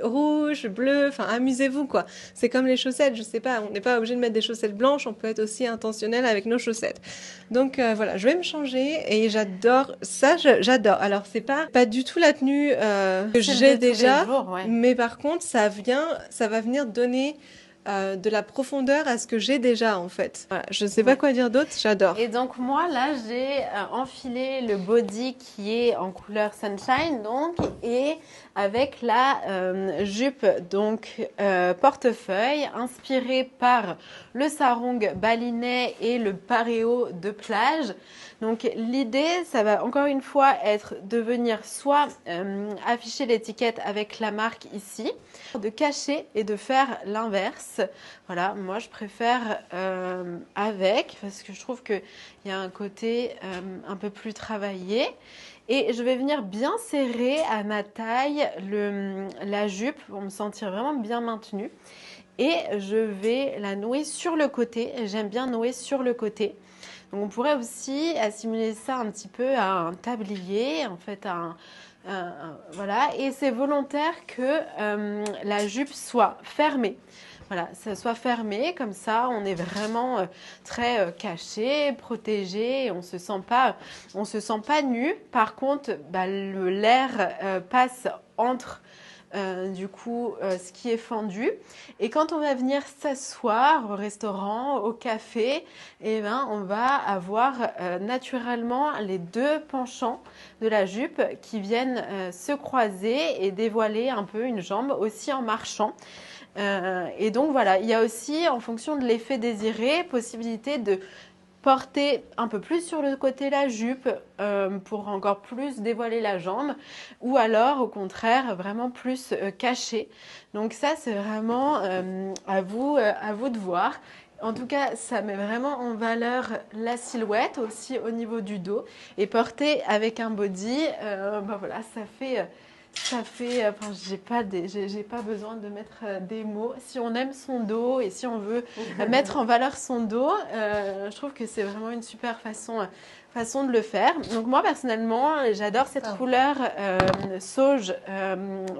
rouge, bleu, enfin amusez-vous quoi. C'est comme les chaussettes, je sais pas, on n'est pas obligé de mettre des chaussettes blanches, on peut être aussi intentionnel avec nos chaussettes. Donc voilà, je vais me changer et j'adore ça, j'adore. Alors c'est pas du tout la tenue que j'ai déjà, mais par contre ça va venir donner de la profondeur à ce que j'ai déjà en fait. Voilà, je ne sais pas quoi dire d'autre, j'adore. Et donc moi là j'ai enfilé le body qui est en couleur Sunshine donc et avec la jupe donc portefeuille inspirée par le sarong balinais et le pareo de plage. Donc l'idée, ça va encore une fois être de venir soit afficher l'étiquette avec la marque ici, de cacher et de faire l'inverse. Voilà, moi je préfère avec parce que je trouve qu'il y a un côté un peu plus travaillé. Et je vais venir bien serrer à ma taille la jupe pour me sentir vraiment bien maintenue. Et je vais la nouer sur le côté. J'aime bien nouer sur le côté. Donc on pourrait aussi assimiler ça un petit peu à un tablier, en fait, voilà. Et c'est volontaire que la jupe soit fermée. Voilà, ça soit fermé, comme ça on est vraiment très caché, protégé, on se sent pas nu. Par contre, l'air passe entre ce qui est fendu. Et quand on va venir s'asseoir au restaurant, au café, on va avoir naturellement les deux penchants de la jupe qui viennent se croiser et dévoiler un peu une jambe aussi en marchant. Et donc voilà, il y a aussi en fonction de l'effet désiré, possibilité de porter un peu plus sur le côté la jupe pour encore plus dévoiler la jambe ou alors au contraire vraiment plus caché. Donc ça c'est vraiment à vous de voir. En tout cas, ça met vraiment en valeur la silhouette aussi au niveau du dos et porté avec un body, voilà, ça fait enfin, j'ai pas besoin de mettre des mots. Si on aime son dos et si on veut mettre en valeur son dos, je trouve que c'est vraiment une super façon façons de le faire. Donc moi personnellement, j'adore cette couleur sauge,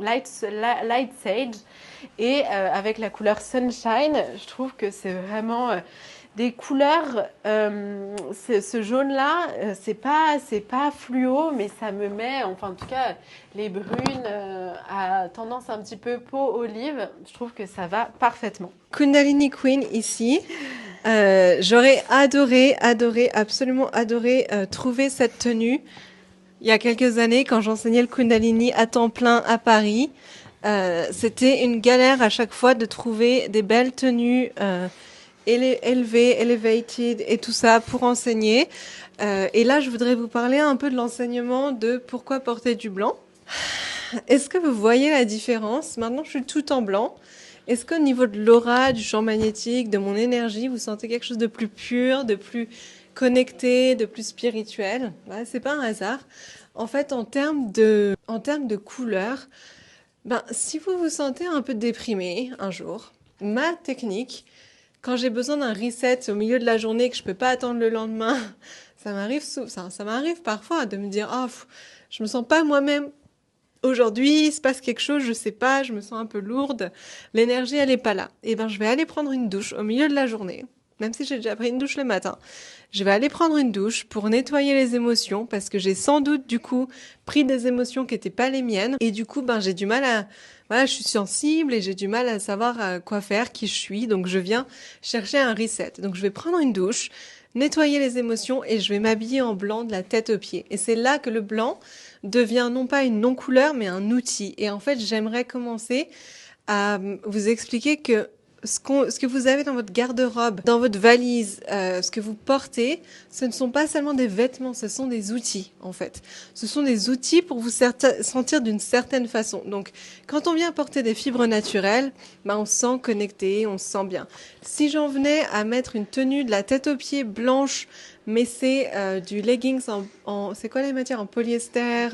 light sage, et avec la couleur sunshine, je trouve que c'est vraiment des couleurs. Ce jaune-là, c'est pas fluo, mais ça me met, enfin en tout cas, les brunes à tendance un petit peu peau olive. Je trouve que ça va parfaitement. Kundalini Queen ici. J'aurais adoré, absolument adoré trouver cette tenue il y a quelques années quand j'enseignais le Kundalini à temps plein à Paris. C'était une galère à chaque fois de trouver des belles tenues élevées, elevated et tout ça pour enseigner. Et là, je voudrais vous parler un peu de l'enseignement de pourquoi porter du blanc. Est-ce que vous voyez la différence? Maintenant, je suis tout en blanc. Est-ce qu'au niveau de l'aura, du champ magnétique, de mon énergie, vous sentez quelque chose de plus pur, de plus connecté, de plus spirituel? Ouais, c'est pas un hasard. En fait, en termes de couleurs, si vous vous sentez un peu déprimé un jour, ma technique, quand j'ai besoin d'un reset au milieu de la journée et que je peux pas attendre le lendemain, ça m'arrive parfois de me dire, je me sens pas moi-même. Aujourd'hui, il se passe quelque chose, je sais pas, je me sens un peu lourde, l'énergie elle est pas là. Et je vais aller prendre une douche au milieu de la journée, même si j'ai déjà pris une douche le matin. Je vais aller prendre une douche pour nettoyer les émotions parce que j'ai sans doute du coup pris des émotions qui étaient pas les miennes et du coup j'ai du mal à je suis sensible et j'ai du mal à savoir quoi faire, qui je suis, donc je viens chercher un reset. Donc je vais prendre une douche, nettoyer les émotions et je vais m'habiller en blanc de la tête aux pieds. Et c'est là que le blanc devient non pas une non-couleur, mais un outil. Et en fait, j'aimerais commencer à vous expliquer que ce que vous avez dans votre garde-robe, dans votre valise, ce que vous portez, ce ne sont pas seulement des vêtements, ce sont des outils, en fait. Ce sont des outils pour vous sentir d'une certaine façon. Donc, quand on vient porter des fibres naturelles, on se sent connecté, on se sent bien. Si j'en venais à mettre une tenue de la tête aux pieds blanche, mais c'est du leggings c'est quoi les matières? En polyester,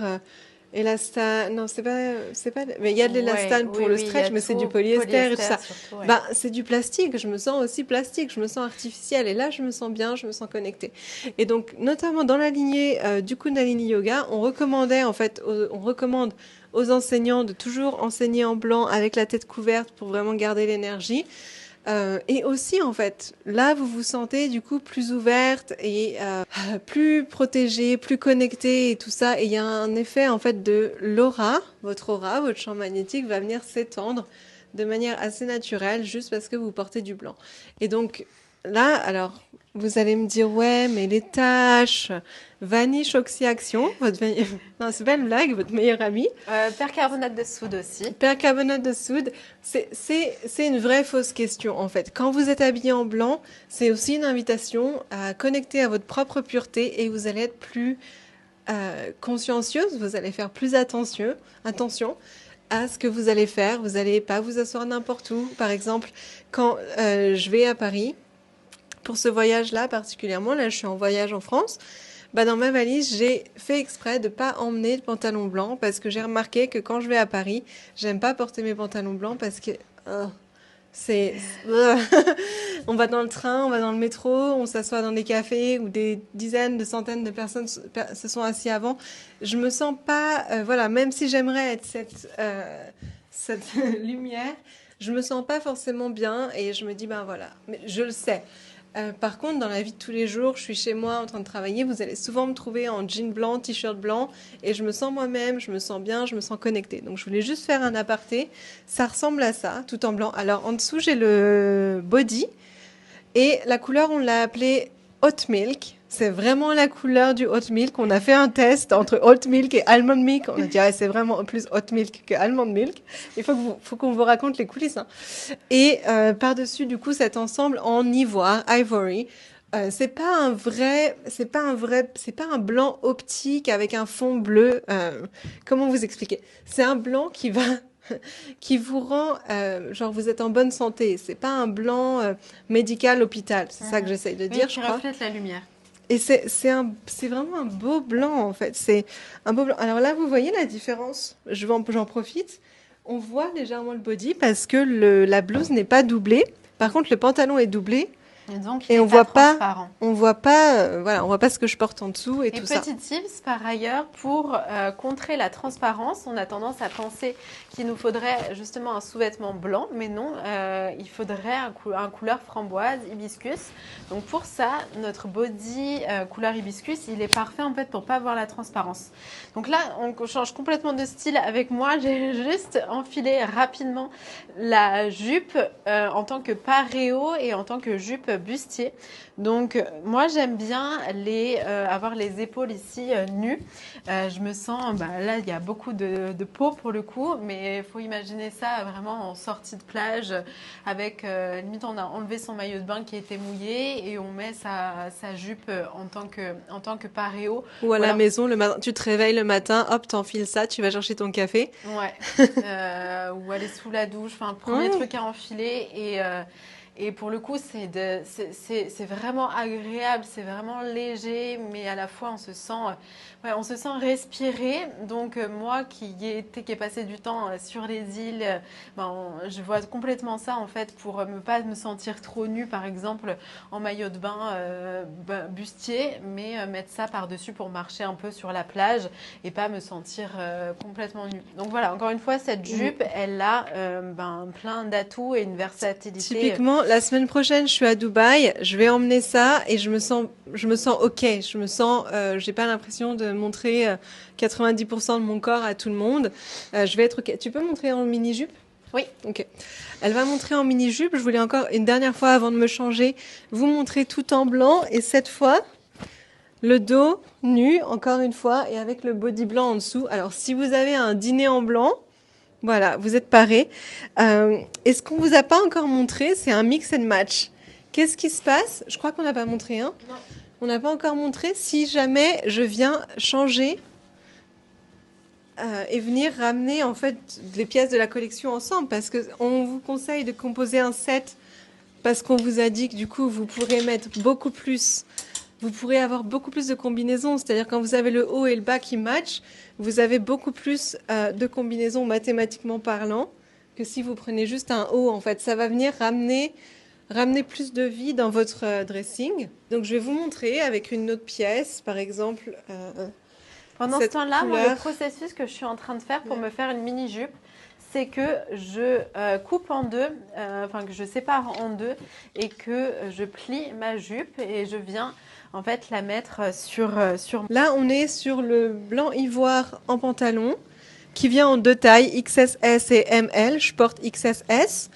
élastane, non, c'est pas, mais il y a de l'élastane pour le stretch, mais c'est du polyester et tout ça. Surtout, ouais. C'est du plastique, je me sens aussi plastique, je me sens artificielle, et là, je me sens bien, je me sens connectée. Et donc, notamment dans la lignée du Kundalini Yoga, on recommande aux enseignants de toujours enseigner en blanc avec la tête couverte pour vraiment garder l'énergie. Et aussi, en fait, là, vous vous sentez du coup plus ouverte et plus protégée, plus connectée et tout ça. Et il y a un effet, en fait, de l'aura, votre champ magnétique va venir s'étendre de manière assez naturelle juste parce que vous portez du blanc. Et donc, là, alors, vous allez me dire, ouais, mais les taches, Vanish Oxy-Action, non, c'est pas une blague, votre meilleur ami. Percarbonate de soude aussi. Percarbonate de soude, c'est une vraie fausse question, en fait. Quand vous êtes habillé en blanc, c'est aussi une invitation à connecter à votre propre pureté et vous allez être plus consciencieuse, vous allez faire plus attention à ce que vous allez faire. Vous n'allez pas vous asseoir n'importe où. Par exemple, quand je vais à Paris, pour ce voyage-là particulièrement, là je suis en voyage en France, dans ma valise, j'ai fait exprès de pas emmener de pantalon blanc parce que j'ai remarqué que quand je vais à Paris, j'aime pas porter mes pantalons blancs parce que on va dans le train, on va dans le métro, on s'assoit dans des cafés où des dizaines, de centaines de personnes se sont assis avant. Je me sens pas, même si j'aimerais être cette lumière, je me sens pas forcément bien et je me dis mais je le sais. Par contre, dans la vie de tous les jours, je suis chez moi en train de travailler, vous allez souvent me trouver en jean blanc, t-shirt blanc, et je me sens moi-même, je me sens bien, je me sens connectée. Donc je voulais juste faire un aparté, ça ressemble à ça, tout en blanc. Alors en dessous, j'ai le body, et la couleur, on l'a appelée Hot Milk. C'est vraiment la couleur du Hot Milk. On a fait un test entre Hot Milk et Almond Milk. On a dit, c'est vraiment plus Hot Milk que Almond Milk. Il faut qu'on vous raconte les coulisses. Hein. Et par-dessus, du coup, cet ensemble en ivoire, ivory. C'est pas un blanc optique avec un fond bleu. Comment vous expliquer? C'est un blanc qui vous rend, vous êtes en bonne santé. C'est pas un blanc médical hôpital. C'est ça que j'essaye de dire, je crois. Qui reflète la lumière. Et c'est vraiment un beau blanc, en fait. C'est un beau blanc. Alors là, vous voyez la différence? J'en profite. On voit légèrement le body parce que la blouse n'est pas doublée. Par contre, le pantalon est doublé. Et donc, Et il on n'est voit pas pas, transparent. on voit pas, voilà, on voit pas ce que je porte en dessous et Et tout ça. petit tips par ailleurs pour contrer la transparence, on a tendance à penser qu'il nous faudrait justement un sous-vêtement blanc, mais non, il faudrait un couleur framboise, hibiscus. Donc pour ça, notre body couleur hibiscus, il est parfait en fait pour pas avoir la transparence. Donc là, on change complètement de style avec moi. J'ai juste enfilé rapidement la jupe en tant que paréo et en tant que jupe bustier. Donc moi j'aime bien avoir les épaules ici nues. Je me sens, là il y a beaucoup de peau pour le coup, mais il faut imaginer ça vraiment en sortie de plage avec limite on a enlevé son maillot de bain qui était mouillé et on met sa jupe en tant que paréo. Ou à la maison, le matin, tu te réveilles le matin, hop, t'enfiles ça, tu vas chercher ton café. Ouais. Ou aller sous la douche, enfin premier truc à enfiler et pour le coup, c'est vraiment agréable, c'est vraiment léger, mais à la fois on se sent respirer. Donc moi qui ai passé du temps sur les îles, je vois complètement ça en fait pour ne pas me sentir trop nue par exemple en maillot de bain bustier, mais mettre ça par-dessus pour marcher un peu sur la plage et pas me sentir complètement nue. Donc voilà, encore une fois, cette jupe, elle a plein d'atouts et une versatilité. Typiquement, la semaine prochaine, je suis à Dubaï, je vais emmener ça et je me sens ok. J'ai pas l'impression de montrer 90% de mon corps à tout le monde. Je vais être ok. Tu peux montrer en mini-jupe? Oui. Ok. Elle va montrer en mini-jupe. Je voulais encore une dernière fois avant de me changer, vous montrer tout en blanc et cette fois, le dos nu, encore une fois, et avec le body blanc en dessous. Alors, si vous avez un dîner en blanc, voilà, vous êtes parés. Et ce qu'on vous a pas encore montré, c'est un mix and match. Qu'est-ce qui se passe? Je crois qu'on n'a pas montré, hein? Non. On n'a pas encore montré. Si jamais je viens changer et venir ramener en fait les pièces de la collection ensemble, parce que on vous conseille de composer un set, parce qu'on vous a dit que du coup vous pourrez mettre beaucoup plus. Vous pourrez avoir beaucoup plus de combinaisons, c'est-à-dire quand vous avez le haut et le bas qui matchent, vous avez beaucoup plus de combinaisons mathématiquement parlant que si vous prenez juste un haut. En fait, ça va venir ramener plus de vie dans votre dressing. Donc, je vais vous montrer avec une autre pièce, par exemple. Pendant ce temps-là, moi, couleur. le processus que je suis en train de faire pour me faire une mini-jupe, c'est que je coupe en deux, que je sépare en deux et que je plie ma jupe et je viens en fait la mettre sur. Là, on est sur le blanc ivoire en pantalon qui vient en deux tailles, XSS et ML. Je porte XSS.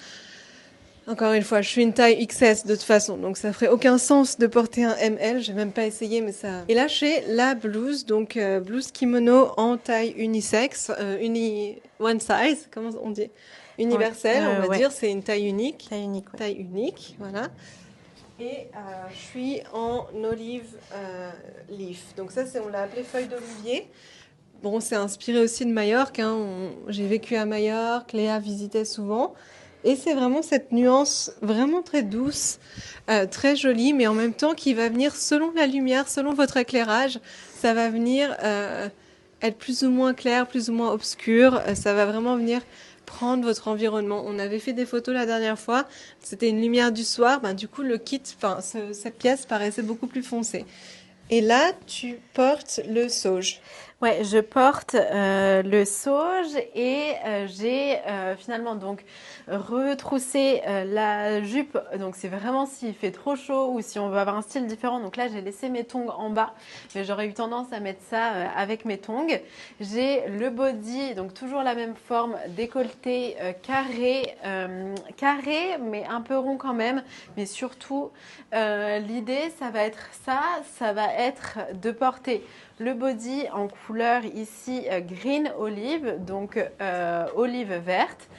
Encore une fois, je suis une taille XS de toute façon, donc ça ferait aucun sens de porter un ML. J'ai même pas essayé, mais ça. Et là, j'ai la blouse, donc blouse kimono en taille unisexe, one size, comment on dit, universelle, on va dire. C'est une taille unique. Taille unique. Ouais. Taille unique, voilà. Et je suis en olive leaf. Donc ça, on l'a appelé feuille d'olivier. Bon, c'est inspiré aussi de Majorque. Hein. J'ai vécu à Majorque, Léa visitait souvent. Et c'est vraiment cette nuance vraiment très douce, très jolie, mais en même temps qui va venir selon la lumière, selon votre éclairage. Ça va venir être plus ou moins clair, plus ou moins obscur. Ça va vraiment venir prendre votre environnement. On avait fait des photos la dernière fois. C'était une lumière du soir. Du coup, le kit, cette pièce paraissait beaucoup plus foncée. Et là, tu portes le sauge. Ouais, je porte le sauge et j'ai finalement donc retroussé la jupe. Donc c'est vraiment s'il fait trop chaud ou si on veut avoir un style différent. Donc là, j'ai laissé mes tongs en bas, mais j'aurais eu tendance à mettre ça avec mes tongs. J'ai le body, donc toujours la même forme, décolleté carré, mais un peu rond quand même. Mais surtout, l'idée, ça va être de porter le body en couleur ici green olive, donc olive verte,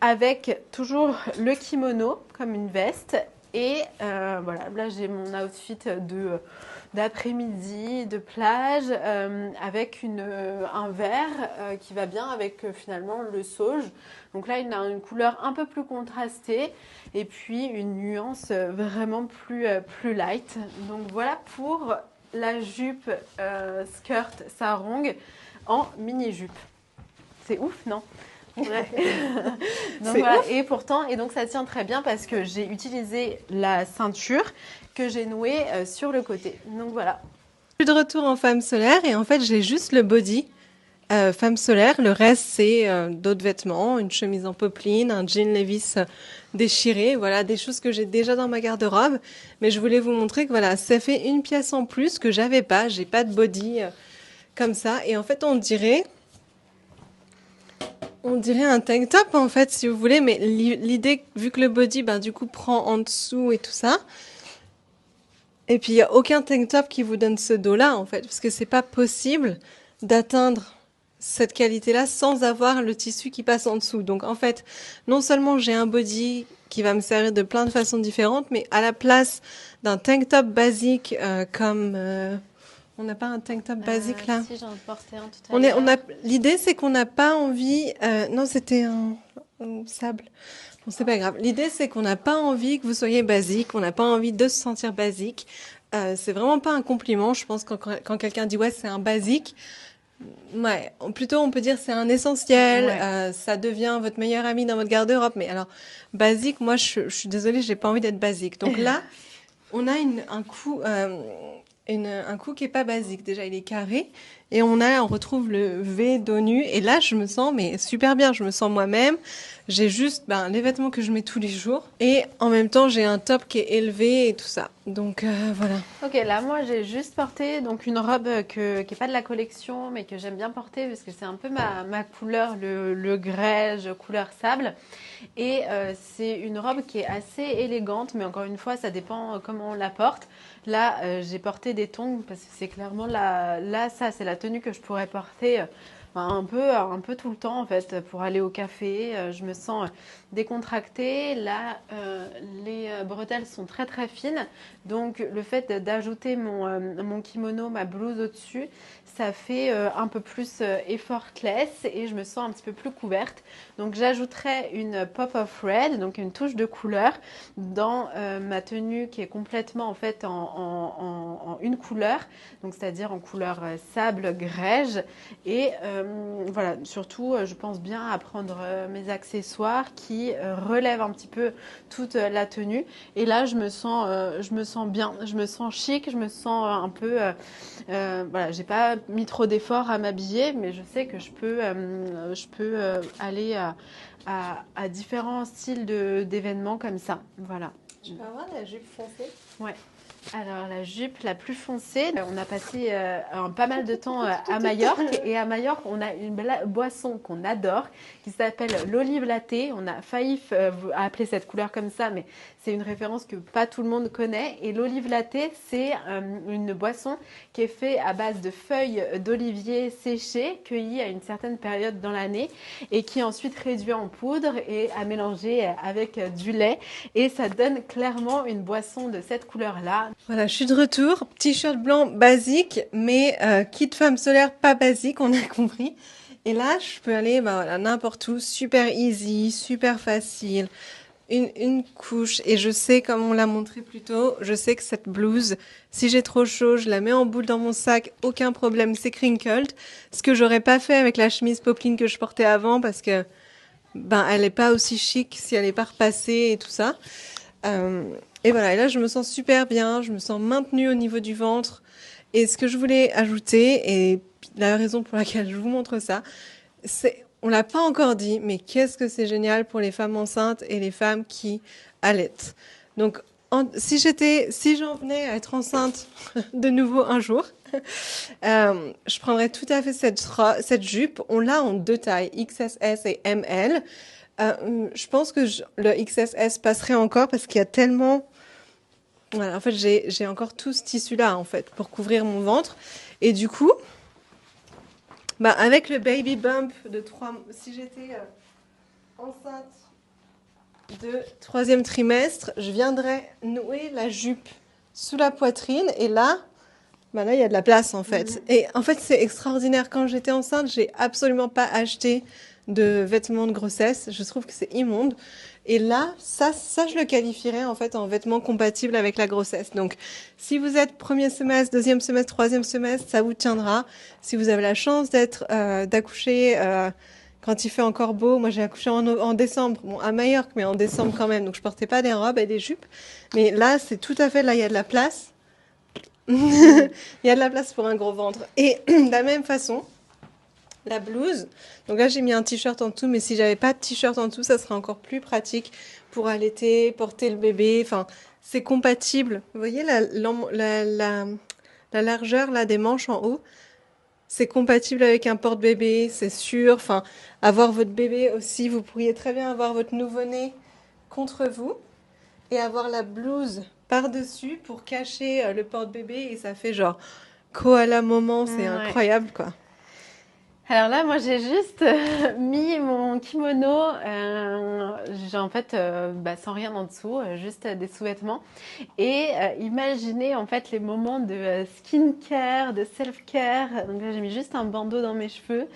avec toujours le kimono comme une veste. Et voilà, là j'ai mon outfit d'après-midi, de plage, avec un vert qui va bien avec finalement le sauge. Donc là, il a une couleur un peu plus contrastée et puis une nuance vraiment plus light. Donc voilà pour la jupe skirt sarong en mini-jupe. C'est ouf, non? Ouais. Donc C'est voilà, et pourtant, et donc ça tient très bien parce que j'ai utilisé la ceinture que j'ai nouée sur le côté. Donc voilà. Je suis de retour en femme solaire et en fait, j'ai juste le body femme solaire. Le reste, c'est d'autres vêtements, une chemise en popeline, un jean Levi's déchiré. Voilà, des choses que j'ai déjà dans ma garde-robe. Mais je voulais vous montrer que voilà, ça fait une pièce en plus que j'avais pas. J'ai pas de body comme ça. Et en fait, on dirait un tank top en fait, si vous voulez. Mais l'idée, vu que le body, ben, du coup, prend en dessous et tout ça. Et puis, il n'y a aucun tank top qui vous donne ce dos-là, en fait, parce que c'est pas possible d'atteindre cette qualité-là sans avoir le tissu qui passe en dessous. Donc, en fait, non seulement j'ai un body qui va me servir de plein de façons différentes, mais à la place d'un tank top basique on n'a pas un tank top basique là. Si, j'en portais un tout à l'heure. L'idée, c'est qu'on n'a pas envie. Non, c'était un sable. Bon, c'est pas grave. L'idée, c'est qu'on n'a pas envie que vous soyez basique, on n'a pas envie de se sentir basique. C'est vraiment pas un compliment. Je pense quand quelqu'un dit ouais, c'est un basique. Ouais, plutôt on peut dire c'est un essentiel. Ouais. Ça devient votre meilleur ami dans votre garde-robe. Mais alors, basique, moi, je suis désolée, j'ai pas envie d'être basique. Donc là, on a un coup qui est pas basique. Déjà, il est carré. Et on retrouve le V dos nu. Et là, je me sens, mais super bien. Je me sens moi-même. J'ai juste, les vêtements que je mets tous les jours. Et en même temps, j'ai un top qui est élevé et tout ça. Donc, voilà. Ok, là, moi, j'ai juste porté donc une robe qui est pas de la collection, mais que j'aime bien porter parce que c'est un peu ma couleur, le grège, couleur sable. Et c'est une robe qui est assez élégante, mais encore une fois, ça dépend comment on la porte. Là, j'ai porté des tongs parce que c'est clairement ça, c'est la tenue que je pourrais porter un peu tout le temps en fait pour aller au café. Je me sens décontractée. Là, les bretelles sont très très fines, donc le fait d'ajouter mon kimono, ma blouse au-dessus, ça fait un peu plus effortless et je me sens un petit peu plus couverte. Donc j'ajouterai une pop of red, donc une touche de couleur dans ma tenue qui est complètement en fait en une couleur, donc c'est-à-dire en couleur sable grège. Et voilà, surtout je pense bien à prendre mes accessoires qui relèvent un petit peu toute la tenue. Et là je me sens bien, je me sens chic, je me sens un peu voilà, j'ai pas mis trop d'efforts à m'habiller, mais je sais que je peux aller à différents styles d'événements comme ça. Voilà. Tu peux avoir la jupe foncée? Ouais. Alors la jupe la plus foncée, on a passé pas mal de temps à Majorque et à Majorque on a une boisson qu'on adore qui s'appelle l'olive latte. On a failli appeler cette couleur comme ça, mais c'est une référence que pas tout le monde connaît. Et l'olive latte, c'est une boisson qui est faite à base de feuilles d'olivier séchées cueillies à une certaine période dans l'année et qui est ensuite réduit en poudre et à mélanger avec du lait, et ça donne clairement une boisson de cette couleur-là. Voilà, je suis de retour. T-shirt blanc basique, mais kit femme solaire pas basique, on a compris. Et là, je peux aller voilà, n'importe où, super easy, super facile. Une couche, et je sais, comme on l'a montré plus tôt, je sais que cette blouse, si j'ai trop chaud, je la mets en boule dans mon sac, aucun problème, c'est crinkled. Ce que j'aurais pas fait avec la chemise popeline que je portais avant, parce que elle est pas aussi chic si elle est pas repassée et tout ça. Et voilà, et là je me sens super bien, je me sens maintenue au niveau du ventre. Et ce que je voulais ajouter, et la raison pour laquelle je vous montre ça, c'est, on l'a pas encore dit, mais qu'est-ce que c'est génial pour les femmes enceintes et les femmes qui allaitent. Donc, si j'en venais à être enceinte de nouveau un jour, je prendrais tout à fait cette jupe. On l'a en 2 tailles, XSS et ML. Je pense que le XSS passerait encore parce qu'il y a tellement... Voilà, en fait, j'ai encore tout ce tissu-là, en fait, pour couvrir mon ventre. Et du coup, avec le baby bump de 3... Si j'étais enceinte de 3e trimestre, je viendrais nouer la jupe sous la poitrine. Et là, là, il y a de la place, en fait. Et en fait, c'est extraordinaire. Quand j'étais enceinte, j'ai absolument pas acheté de vêtements de grossesse. Je trouve que c'est immonde. Et là, ça, je le qualifierais en fait en vêtements compatibles avec la grossesse. Donc, si vous êtes 1er semestre, 2e semestre, 3e semestre, ça vous tiendra. Si vous avez la chance d'accoucher quand il fait encore beau. Moi, j'ai accouché en décembre, bon, à Majorque, mais en décembre quand même. Donc, je portais pas des robes et des jupes. Mais là, c'est tout à fait, là, il y a de la place. Il y a de la place pour un gros ventre. Et de la même façon, la blouse. Donc là, j'ai mis un t-shirt en dessous, mais si j'avais pas de t-shirt en dessous, ça serait encore plus pratique pour allaiter, porter le bébé. Enfin, c'est compatible. Vous voyez la largeur là des manches en haut, c'est compatible avec un porte-bébé, c'est sûr. Enfin, avoir votre bébé aussi, vous pourriez très bien avoir votre nouveau-né contre vous et avoir la blouse par-dessus pour cacher le porte-bébé et ça fait genre koala moment, c'est Ouais. incroyable quoi. Alors là, moi, j'ai juste mis mon kimono, j'ai en fait, sans rien en dessous, juste des sous-vêtements. Et imaginez en fait les moments de skincare, de self-care. Donc là, j'ai mis juste un bandeau dans mes cheveux,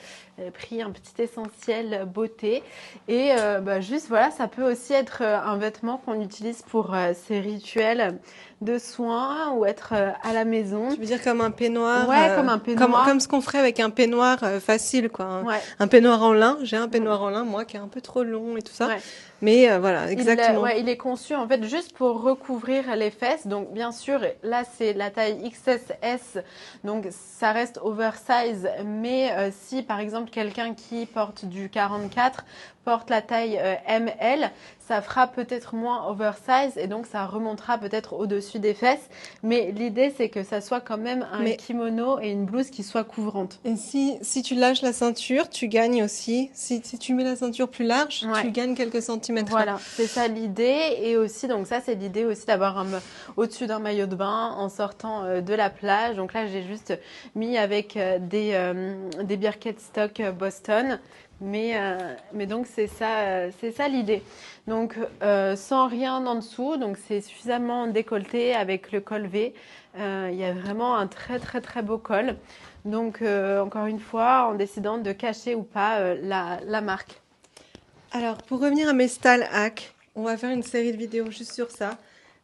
pris un petit essentiel beauté. Et juste, voilà, ça peut aussi être un vêtement qu'on utilise pour ces rituels de soins ou être à la maison. Tu veux dire comme un peignoir Ouais, comme un peignoir. comme ce qu'on ferait avec un peignoir facile, quoi. Ouais. Un peignoir en lin. J'ai un peignoir en lin, moi, qui est un peu trop long et tout ça. Ouais. Mais voilà, exactement. Il est conçu en fait juste pour recouvrir les fesses. Donc bien sûr, là c'est la taille XS, donc ça reste oversize. Mais si par exemple quelqu'un qui porte du 44 porte la taille ML, ça fera peut-être moins oversize et donc ça remontera peut-être au-dessus des fesses. Mais l'idée c'est que ça soit quand même un kimono et une blouse qui soit couvrante. Et si tu lâches la ceinture, tu gagnes aussi. Si tu mets la ceinture plus large, tu gagnes quelques centimètres. Voilà, c'est ça l'idée. Et aussi, donc ça c'est l'idée aussi d'avoir au-dessus d'un maillot de bain en sortant de la plage. Donc là j'ai juste mis avec des Birkenstock Boston. Mais donc c'est ça l'idée. Donc sans rien en dessous, donc c'est suffisamment décolleté avec le col V. Il y a vraiment un très très très beau col. Donc encore une fois, en décidant de cacher ou pas la marque. Alors pour revenir à mes style hacks, on va faire une série de vidéos juste sur ça.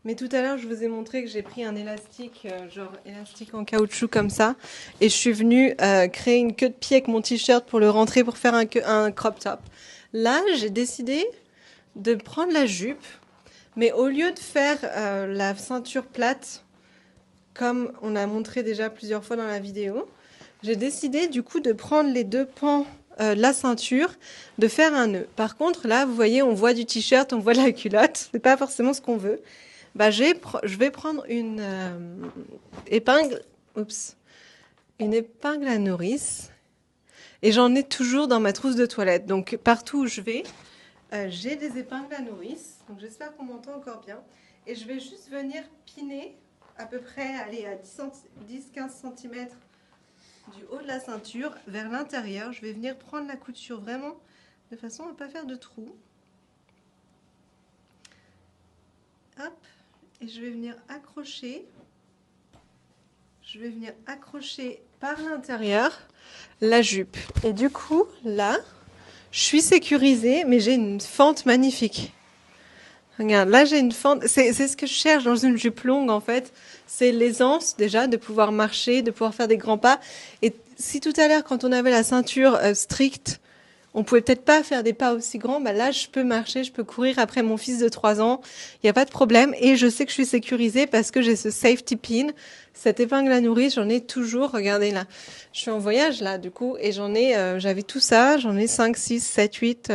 Mais tout à l'heure, je vous ai montré que j'ai pris un élastique, genre élastique en caoutchouc comme ça. Et je suis venue créer une queue de pied avec mon t-shirt pour le rentrer pour faire un crop top. Là, j'ai décidé de prendre la jupe. Mais au lieu de faire la ceinture plate, comme on a montré déjà plusieurs fois dans la vidéo, j'ai décidé du coup de prendre les deux pans la ceinture, de faire un nœud. Par contre, là, vous voyez, on voit du t-shirt, on voit de la culotte. C'est pas forcément ce qu'on veut. Je vais prendre une épingle, une épingle à nourrice. Et j'en ai toujours dans ma trousse de toilette. Donc, partout où je vais, j'ai des épingles à nourrice. Donc, j'espère qu'on m'entend encore bien. Et je vais juste venir piner à peu près, allez, à 10-15 cm du haut de la ceinture vers l'intérieur. Je vais venir prendre la couture vraiment de façon à ne pas faire de trou. Hop. Et je vais venir accrocher. Je vais venir accrocher par l'intérieur la jupe. Et du coup, là, je suis sécurisée, mais j'ai une fente magnifique. Regarde, là j'ai une fente. C'est ce que je cherche dans une jupe longue en fait. C'est l'aisance déjà de pouvoir marcher, de pouvoir faire des grands pas. Et si tout à l'heure, quand on avait la ceinture stricte, on pouvait peut-être pas faire des pas aussi grands, bah là je peux marcher, je peux courir après mon fils de 3 ans, il n'y a pas de problème. Et je sais que je suis sécurisée parce que j'ai ce safety pin, cette épingle à nourrice, j'en ai toujours. Regardez là, je suis en voyage là du coup et j'avais tout ça, j'en ai 5, 6, 7, 8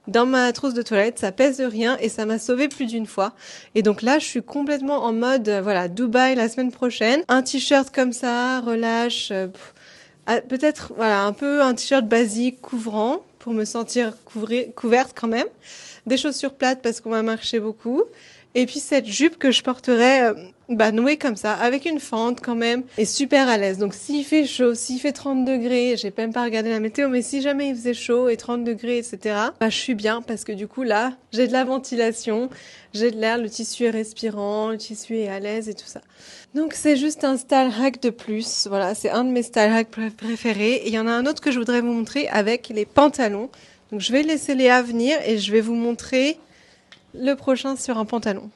dans ma trousse de toilette, ça pèse de rien et ça m'a sauvée plus d'une fois. Et donc là je suis complètement en mode, voilà, Dubaï la semaine prochaine, un t-shirt comme ça, relâche, peut-être voilà un peu un t-shirt basique couvrant pour me sentir couverte quand même, des chaussures plates parce qu'on va marcher beaucoup, et puis cette jupe que je porterai nouée comme ça avec une fente quand même et super à l'aise. Donc s'il fait chaud, s'il fait 30 degrés, j'ai même pas regardé la météo, mais si jamais il faisait chaud et 30 degrés etc, je suis bien parce que du coup là j'ai de la ventilation, j'ai de l'air, le tissu est respirant, le tissu est à l'aise et tout ça. Donc c'est juste un style hack de plus. Voilà, c'est un de mes style hacks préférés. Et il y en a un autre que je voudrais vous montrer avec les pantalons. Donc je vais laisser Léa venir et je vais vous montrer le prochain sur un pantalon.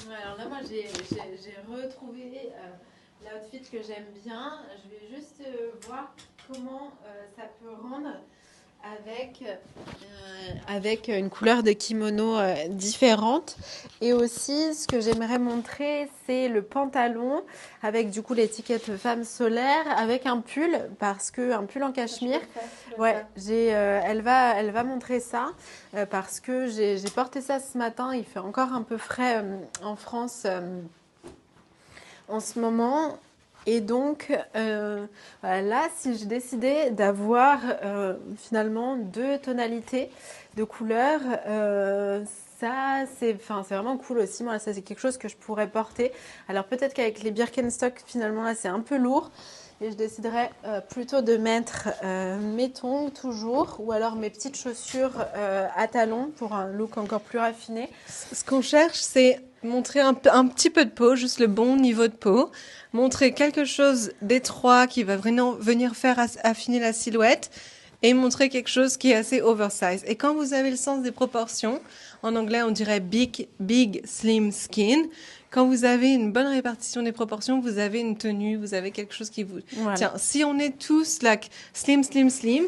Alors là, moi j'ai retrouvé l'outfit que j'aime bien. Je vais juste voir comment ça peut rendre avec une couleur de kimono différente. Et aussi, ce que j'aimerais montrer, c'est le pantalon avec du coup l'étiquette femme solaire, avec un pull, parce que un pull en cachemire. Ouais, elle va montrer ça parce que j'ai porté ça ce matin. Il fait encore un peu frais en France en ce moment. Et donc, voilà, là, si je décidais d'avoir finalement 2 tonalités de couleurs, ça, c'est vraiment cool aussi. Moi, ça, c'est quelque chose que je pourrais porter. Alors, peut-être qu'avec les Birkenstock, finalement, là, c'est un peu lourd. Et je déciderais plutôt de mettre mes tongs toujours, ou alors mes petites chaussures à talons pour un look encore plus raffiné. Ce qu'on cherche, c'est montrer un petit peu de peau, juste le bon niveau de peau. Montrer quelque chose d'étroit qui va vraiment venir faire affiner la silhouette. Et montrer quelque chose qui est assez oversize. Et quand vous avez le sens des proportions, en anglais on dirait big, slim skin. Quand vous avez une bonne répartition des proportions, vous avez une tenue, vous avez quelque chose qui vous... Voilà. Tiens, si on est tous like slim,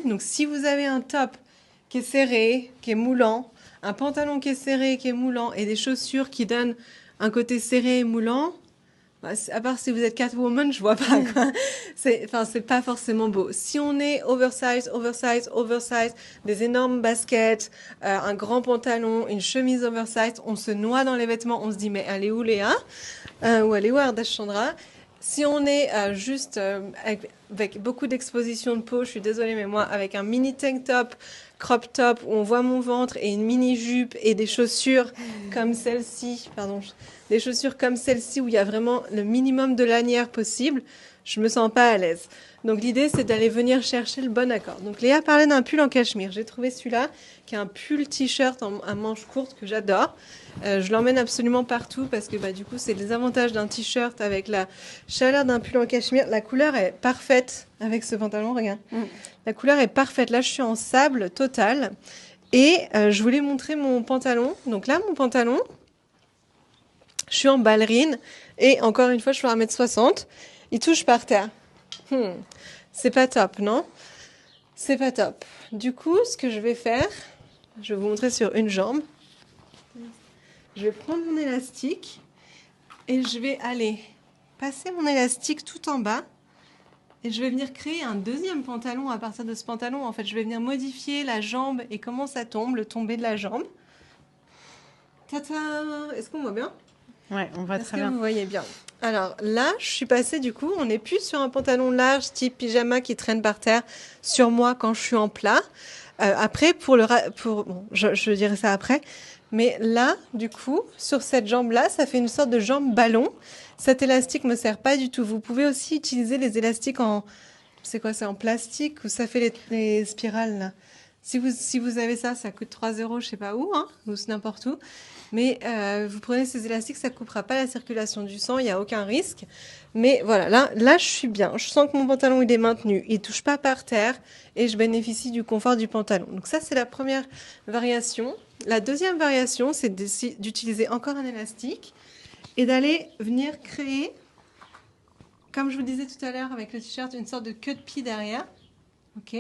donc si vous avez un top qui est serré, qui est moulant, un pantalon qui est serré, qui est moulant, et des chaussures qui donnent un côté serré et moulant, bah, à part si vous êtes Catwoman, je vois pas, quoi. C'est pas forcément beau. Si on est oversize, des énormes baskets, un grand pantalon, une chemise oversize, on se noie dans les vêtements, on se dit, mais elle est où Léa? Ou elle est où Ardash Chandra? Si on est juste avec beaucoup d'exposition de peau, je suis désolée, mais moi, avec un mini tank top, crop top, où on voit mon ventre et une mini jupe et des chaussures comme celle-ci, des chaussures comme celle-ci où il y a vraiment le minimum de lanières possible, je me sens pas à l'aise. Donc l'idée, c'est d'aller venir chercher le bon accord. Donc Léa parlait d'un pull en cachemire. J'ai trouvé celui-là, qui est un pull t-shirt à manches courtes que j'adore. Je l'emmène absolument partout parce que du coup, c'est les avantages d'un t-shirt avec la chaleur d'un pull en cachemire. La couleur est parfaite avec ce pantalon, regarde. La couleur est parfaite. Là, je suis en sable total. Et je voulais montrer mon pantalon. Donc là, mon pantalon, je suis en ballerine. Et encore une fois, je fais 1m60. Il touche par terre. C'est pas top, non? C'est pas top. Du coup, ce que je vais faire, je vais vous montrer sur une jambe. Je vais prendre mon élastique et je vais aller passer mon élastique tout en bas et je vais venir créer un deuxième pantalon à partir de ce pantalon. En fait, je vais venir modifier la jambe et comment ça tombe, le tombé de la jambe. Tata, est-ce qu'on voit bien? Ouais, on voit très bien. Vous voyez bien. Alors là, je suis passée du coup, on n'est plus sur un pantalon large type pyjama qui traîne par terre sur moi quand je suis en plat. Après, je dirai ça après. Mais là, du coup, sur cette jambe-là, ça fait une sorte de jambe ballon. Cet élastique me sert pas du tout. Vous pouvez aussi utiliser les élastiques c'est quoi, c'est en plastique ou ça fait les spirales là. Si vous avez ça, ça coûte 3 €, je sais pas où, ou n'importe où. Mais vous prenez ces élastiques, ça coupera pas la circulation du sang, il y a aucun risque. Mais voilà, là, je suis bien. Je sens que mon pantalon, il est maintenu. Il touche pas par terre et je bénéficie du confort du pantalon. Donc ça, c'est la première variation. La deuxième variation, c'est d'utiliser encore un élastique et d'aller venir créer, comme je vous disais tout à l'heure avec le t-shirt, une sorte de queue de pie derrière. Ok.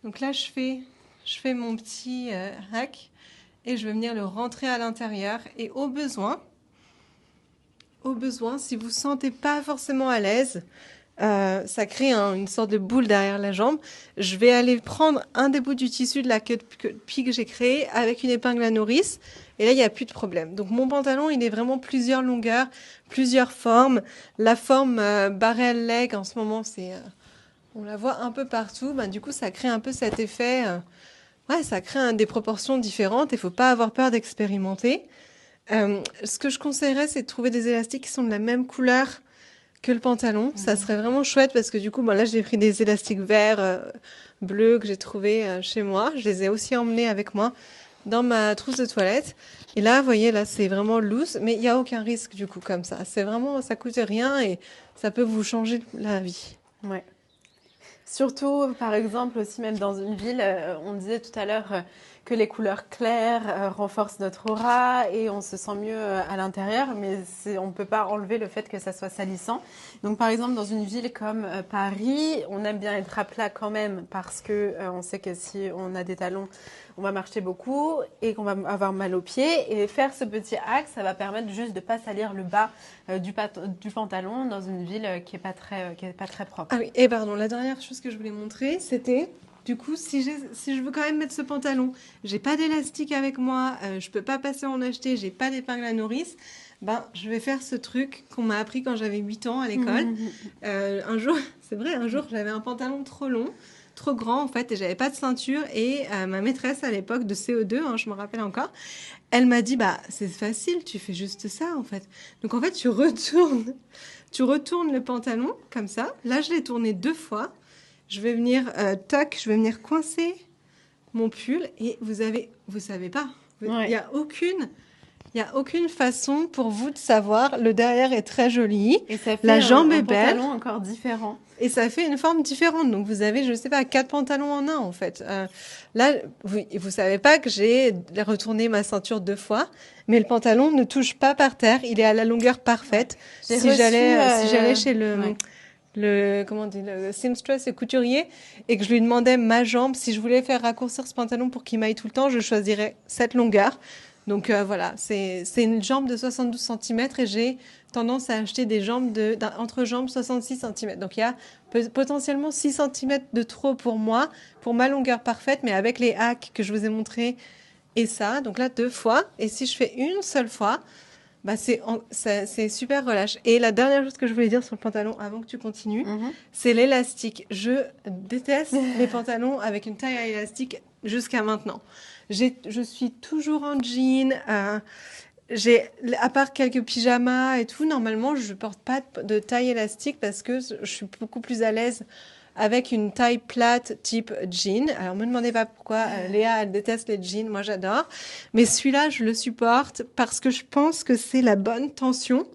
Donc là, je fais mon petit rack et je vais venir le rentrer à l'intérieur. Et au besoin, si vous ne sentez pas forcément à l'aise, ça crée une sorte de boule derrière la jambe. Je vais aller prendre un des bouts du tissu de la queue de pie que j'ai créé avec une épingle à nourrice. Et là, il n'y a plus de problème. Donc, mon pantalon, il est vraiment plusieurs longueurs, plusieurs formes. La forme barrel leg, en ce moment, on la voit un peu partout. Du coup, ça crée un peu cet effet... ça crée des proportions différentes. Il ne faut pas avoir peur d'expérimenter. Ce que je conseillerais, c'est de trouver des élastiques qui sont de la même couleur que le pantalon. Ça serait vraiment chouette parce que du coup, là, j'ai pris des élastiques verts, bleus que j'ai trouvés chez moi. Je les ai aussi emmenés avec moi dans ma trousse de toilette. Et là, vous voyez, là, c'est vraiment loose, mais il n'y a aucun risque du coup comme ça. C'est vraiment, ça coûte rien et ça peut vous changer la vie. Ouais. Surtout, par exemple, aussi même dans une ville, on disait tout à l'heure que les couleurs claires renforcent notre aura et on se sent mieux à l'intérieur, mais on ne peut pas enlever le fait que ça soit salissant. Donc par exemple dans une ville comme Paris, on aime bien être à plat quand même parce que on sait que si on a des talons, on va marcher beaucoup et qu'on va avoir mal aux pieds. Et faire ce petit axe, ça va permettre juste de pas salir le bas du pantalon dans une ville qui est pas très propre. Ah oui, et pardon, la dernière chose que je voulais montrer, c'était du coup si je veux quand même mettre ce pantalon, j'ai pas d'élastique avec moi, je peux pas passer en acheter, j'ai pas d'épingle à nourrice, ben je vais faire ce truc qu'on m'a appris quand j'avais 8 ans à l'école. Un jour, c'est vrai, un jour j'avais un pantalon trop long, trop grand en fait, et j'avais pas de ceinture, et ma maîtresse à l'époque de CO2, hein, je me rappelle encore, elle m'a dit bah c'est facile, tu fais juste ça en fait. Donc en fait tu retournes le pantalon comme ça. Là je l'ai tourné 2 fois. Je vais venir je vais venir coincer mon pull, et vous savez pas, il y a aucune façon pour vous de savoir. Le derrière est très joli, et ça fait la jambe est belle, pantalon encore différent. Et ça fait une forme différente. Donc, vous avez, je sais pas, 4 pantalons en un, en fait. Là, vous savez pas que j'ai retourné ma ceinture 2 fois, mais le pantalon ne touche pas par terre. Il est à la longueur parfaite. Ouais. Si j'allais chez le seamstress, le couturier, et que je lui demandais ma jambe, si je voulais faire raccourcir ce pantalon pour qu'il m'aille tout le temps, je choisirais cette longueur. Donc voilà, c'est une jambe de 72 cm, et j'ai tendance à acheter des jambes entre-jambes 66 cm. Donc il y a potentiellement 6 cm de trop pour moi, pour ma longueur parfaite, mais avec les hacks que je vous ai montrés et ça. Donc là, 2 fois. Et si je fais une seule fois, bah c'est super relâche. Et la dernière chose que je voulais dire sur le pantalon avant que tu continues, c'est l'élastique. Je déteste les pantalons avec une taille à élastique jusqu'à maintenant. Je suis toujours en jean. À part quelques pyjamas et tout, normalement, je porte pas de taille élastique parce que je suis beaucoup plus à l'aise avec une taille plate type jean. Alors, me demandez pas pourquoi. Léa, elle déteste les jeans. Moi, j'adore. Mais celui-là, je le supporte parce que je pense que c'est la bonne tension.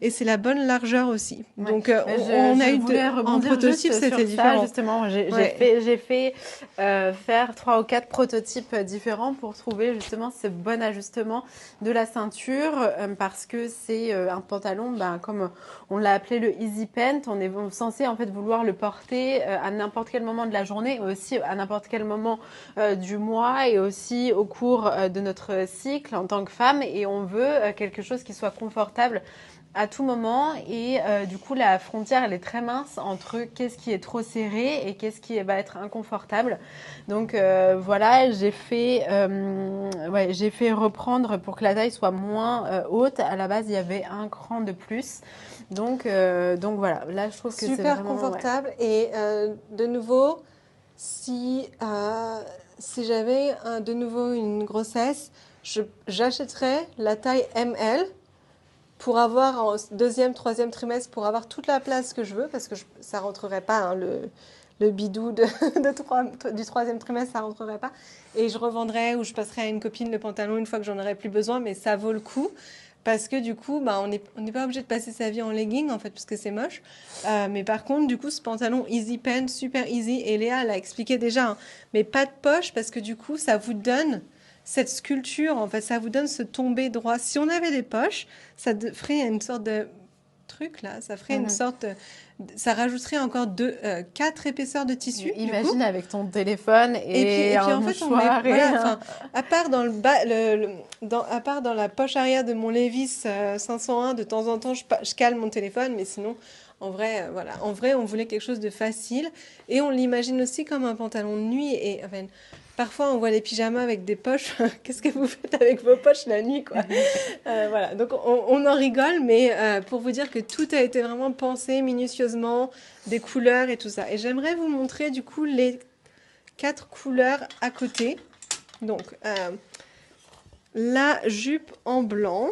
Et c'est la bonne largeur aussi. Ouais. Donc, on a eu en prototype, c'était différent. Justement, j'ai fait faire 3 ou 4 prototypes différents pour trouver justement ce bon ajustement de la ceinture parce que c'est un pantalon, comme on l'a appelé le easy pant. On est censé en fait vouloir le porter à n'importe quel moment de la journée, aussi à n'importe quel moment du mois et aussi au cours de notre cycle en tant que femme. Et on veut quelque chose qui soit confortable à tout moment, et du coup la frontière elle est très mince entre qu'est-ce qui est trop serré et qu'est-ce qui va être inconfortable. Donc voilà, j'ai fait reprendre pour que la taille soit moins haute. À la base il y avait un cran de plus, donc voilà, là je trouve que c'est super vraiment confortable. Et de nouveau, si j'avais de nouveau une grossesse, j'achèterais la taille ML pour avoir en deuxième, troisième trimestre, pour avoir toute la place que je veux, parce que ça rentrerait pas, hein, le bidou du 3e trimestre, ça rentrerait pas. Et je revendrais ou je passerais à une copine le pantalon une fois que j'en aurais plus besoin, mais ça vaut le coup. Parce que du coup, on n'est pas obligé de passer sa vie en legging, en fait, parce que c'est moche. Mais par contre, du coup, ce pantalon easy pant, super easy, et Léa l'a expliqué déjà, hein, mais pas de poche, parce que du coup, ça vous donne cette sculpture, en fait, ça vous donne ce tombé droit. Si on avait des poches, ça ferait une sorte de truc, là, ça ferait une sorte... Ça rajouterait encore 4 épaisseurs de tissu. Imagine avec ton téléphone et puis un en fait, mouchoir. À part dans à part dans la poche arrière de mon Levi's 501, de temps en temps, je cale mon téléphone, mais sinon, en vrai, voilà. En vrai, on voulait quelque chose de facile, et on l'imagine aussi comme un pantalon de nuit. Et enfin, parfois, on voit les pyjamas avec des poches. Qu'est-ce que vous faites avec vos poches la nuit, quoi? Voilà. Donc, on en rigole, mais pour vous dire que tout a été vraiment pensé minutieusement, des couleurs et tout ça. Et j'aimerais vous montrer, du coup, les 4 couleurs à côté. Donc, la jupe en blanc,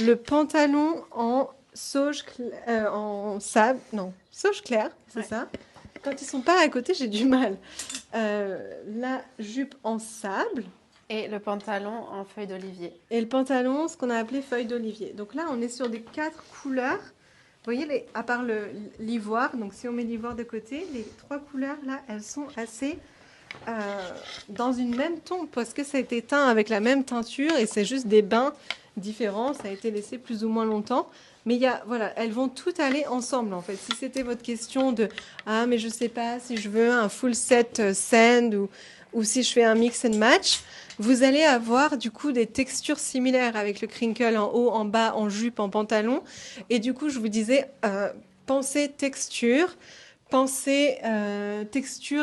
le pantalon en sauge clair, c'est ça. Quand ils sont pas à côté, j'ai du mal. La jupe en sable. Et le pantalon en feuille d'olivier. Et le pantalon, ce qu'on a appelé feuille d'olivier. Donc là, on est sur des 4 couleurs. Vous voyez, à part l'ivoire, donc si on met l'ivoire de côté, les 3 couleurs là, elles sont assez dans une même tombe parce que ça a été teint avec la même teinture et c'est juste des bains différents. Ça a été laissé plus ou moins longtemps. Mais voilà, elles vont toutes aller ensemble en fait. Si c'était votre question de mais je sais pas si je veux un full set sand ou si je fais un mix and match, vous allez avoir du coup des textures similaires avec le crinkle en haut, en bas, en jupe, en pantalon. Et du coup, je vous disais, pensez texture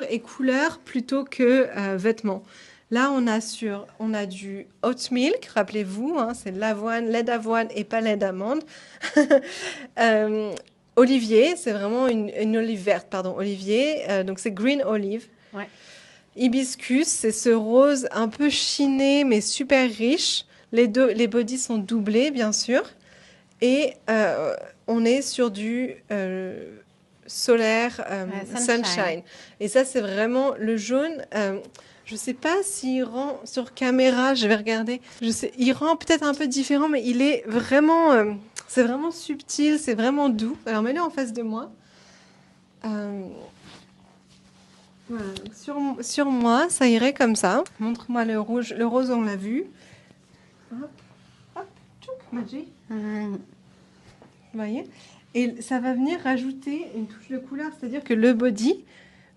et couleur plutôt que vêtements. Là, on a du oat milk, rappelez-vous, c'est de l'avoine, lait d'avoine et pas lait d'amande. Olivier, c'est vraiment une olive verte, pardon, olivier, donc c'est green olive. Ouais. Hibiscus, c'est ce rose un peu chiné mais super riche. Les bodies sont doublés, bien sûr. Et on est sur du solaire, sunshine. Et ça, c'est vraiment le jaune. Je ne sais pas s'il rend sur caméra, je vais regarder. Il rend peut-être un peu différent, mais il est vraiment, c'est vraiment subtil, c'est vraiment doux. Alors, mets-le en face de moi. Voilà, donc sur moi, ça irait comme ça. Montre-moi le rouge. Le rose, on l'a vu. Hop, hop, tchouk, Magie. Vous voyez? Et ça va venir rajouter une touche de couleur, c'est-à-dire que le body,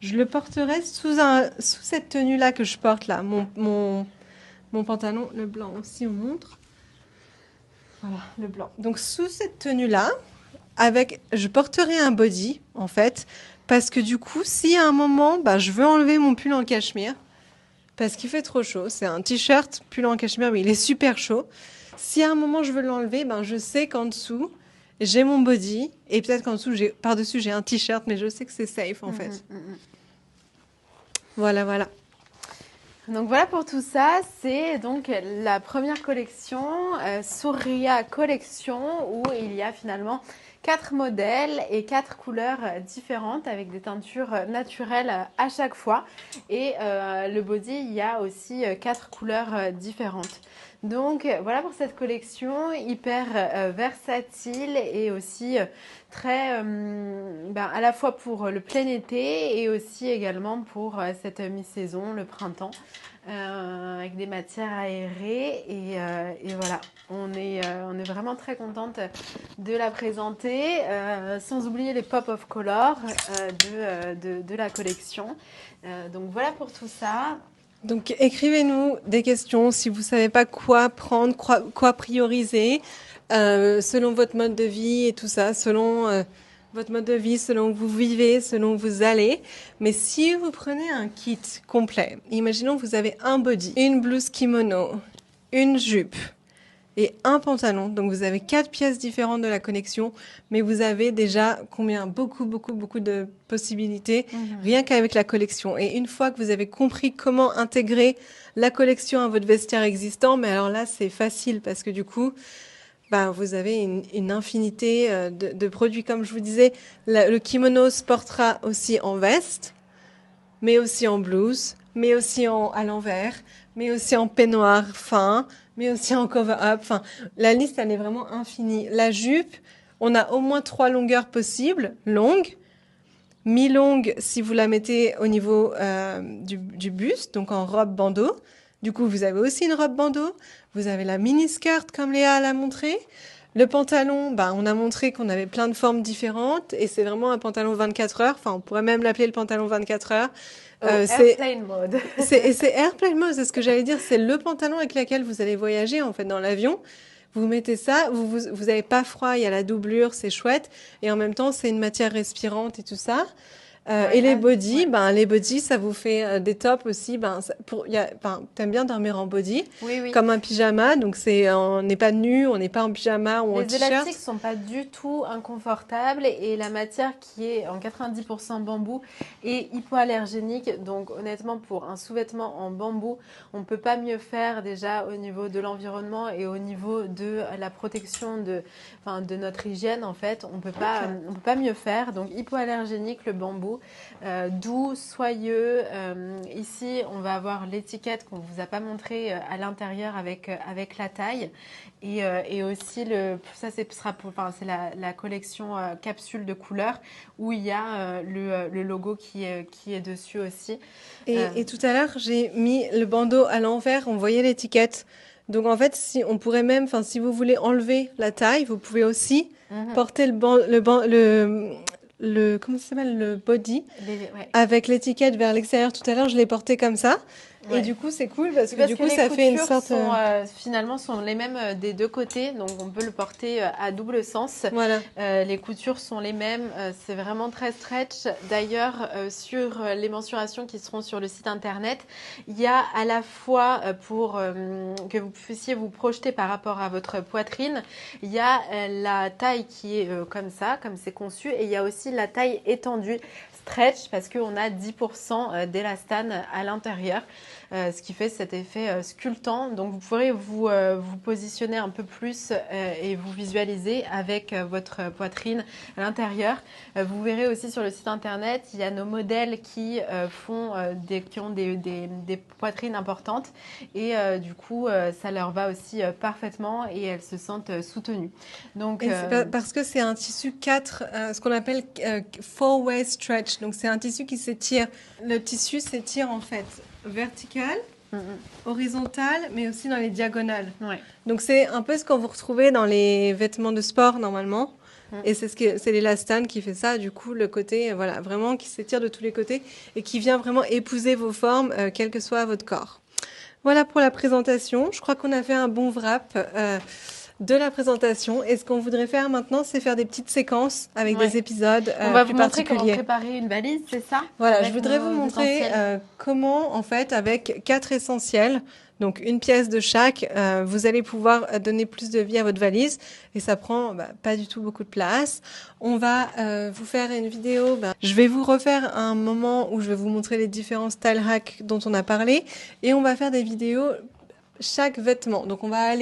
je le porterai sous cette tenue-là que je porte là, mon pantalon, le blanc aussi, on montre. Voilà, le blanc. Donc sous cette tenue-là, je porterai un body, en fait, parce que du coup, si à un moment, je veux enlever mon pull en cachemire, parce qu'il fait trop chaud, c'est un t-shirt, pull en cachemire, mais il est super chaud. Si à un moment je veux l'enlever, je sais qu'en dessous, j'ai mon body, et peut-être qu'en dessous, par-dessus, j'ai un t-shirt, mais je sais que c'est safe, en fait. Voilà. Donc voilà pour tout ça, c'est donc la première collection, Surya Collection, où il y a finalement 4 modèles et 4 couleurs différentes avec des teintures naturelles à chaque fois. Et le body, il y a aussi 4 couleurs différentes. Donc voilà pour cette collection hyper versatile et aussi très à la fois pour le plein été et aussi également pour cette mi-saison, le printemps, avec des matières aérées et voilà, on est vraiment très contente de la présenter, sans oublier les pop of color de la collection. Donc voilà pour tout ça. Donc, écrivez-nous des questions si vous ne savez pas quoi prendre, quoi prioriser, selon votre mode de vie et tout ça, selon votre mode de vie, selon où vous vivez, selon où vous allez. Mais si vous prenez un kit complet, imaginons que vous avez un body, une blouse kimono, une jupe et un pantalon. Donc, vous avez 4 pièces différentes de la collection, mais vous avez déjà beaucoup de possibilités, rien qu'avec la collection. Et une fois que vous avez compris comment intégrer la collection à votre vestiaire existant, mais alors là, c'est facile parce que du coup, vous avez une infinité de produits. Comme je vous disais, le kimono se portera aussi en veste, mais aussi en blouse, mais aussi à l'envers, mais aussi en peignoir fin, mais aussi en cover-up. Enfin, la liste, elle est vraiment infinie. La jupe, on a au moins 3 longueurs possibles, longue, mi-longue si vous la mettez au niveau du buste, donc en robe bandeau. Du coup, vous avez aussi une robe bandeau. Vous avez la mini-skirt comme Léa l'a montré. Le pantalon, on a montré qu'on avait plein de formes différentes et c'est vraiment un pantalon 24 heures. Enfin, on pourrait même l'appeler le pantalon 24 heures. Airplane mode. c'est airplane mode, c'est ce que j'allais dire. C'est le pantalon avec lequel vous allez voyager en fait dans l'avion. Vous mettez ça, vous avez pas froid, il y a la doublure, c'est chouette. Et en même temps, c'est une matière respirante et tout ça. Et les bodies, ça vous fait des tops aussi. T'aimes bien dormir en body, oui. Comme un pyjama. Donc on n'est pas nu, on n'est pas en pyjama ou en t-shirt. Les élastiques sont pas du tout inconfortables et la matière qui est en 90% bambou est hypoallergénique. Donc honnêtement, pour un sous-vêtement en bambou, on peut pas mieux faire déjà au niveau de l'environnement et au niveau de la protection de notre hygiène en fait. On peut pas mieux faire. Donc hypoallergénique le bambou. vous, doux, soyeux. Ici, on va avoir l'étiquette qu'on ne vous a pas montrée à l'intérieur avec la taille. Et aussi, ça sera c'est la collection capsule de couleurs où il y a le logo qui est dessus aussi. Et tout à l'heure, j'ai mis le bandeau à l'envers, on voyait l'étiquette. Donc en fait, si on pourrait même, enfin si vous voulez enlever la taille, vous pouvez aussi porter le comment ça s'appelle, le body avec l'étiquette vers l'extérieur. Tout à l'heure, je l'ai porté comme ça. Ouais. Et du coup, c'est cool parce que du coup, ça fait une sorte. Finalement, sont les mêmes des deux côtés, donc on peut le porter à double sens. Voilà. Les coutures sont les mêmes. C'est vraiment très stretch. D'ailleurs, sur les mensurations qui seront sur le site internet, il y a à la fois pour que vous puissiez vous projeter par rapport à votre poitrine, il y a la taille qui est comme ça, comme c'est conçu, et il y a aussi la taille étendue. Stretch parce qu'on a 10% d'élastane à l'intérieur, ce qui fait cet effet sculptant. Donc vous pourrez vous positionner un peu plus et vous visualiser avec votre poitrine à l'intérieur. Vous verrez aussi sur le site internet, il y a nos modèles qui ont des poitrines importantes et du coup ça leur va aussi parfaitement et elles se sentent soutenues. Donc, parce que c'est un tissu 4, ce qu'on appelle 4-way stretch. Donc, c'est un tissu qui s'étire. Le tissu s'étire en fait vertical, horizontal, mais aussi dans les diagonales. Ouais. Donc, c'est un peu ce qu'on vous retrouvez dans les vêtements de sport normalement. Et c'est l'élastane qui fait ça. Du coup, le côté, voilà, vraiment qui s'étire de tous les côtés et qui vient vraiment épouser vos formes, quel que soit votre corps. Voilà pour la présentation. Je crois qu'on a fait un bon wrap. De la présentation. Et ce qu'on voudrait faire maintenant, c'est faire des petites séquences avec des épisodes on va plus vous montrer particuliers. Comment préparer une valise, c'est ça? Voilà, je voudrais vous montrer comment, en fait, avec 4 essentiels, donc une pièce de chaque, vous allez pouvoir donner plus de vie à votre valise. Et ça prend pas du tout beaucoup de place. On va vous faire une vidéo. Je vais vous refaire un moment où je vais vous montrer les différents style hacks dont on a parlé. Et on va faire des vidéos chaque vêtement. Donc on va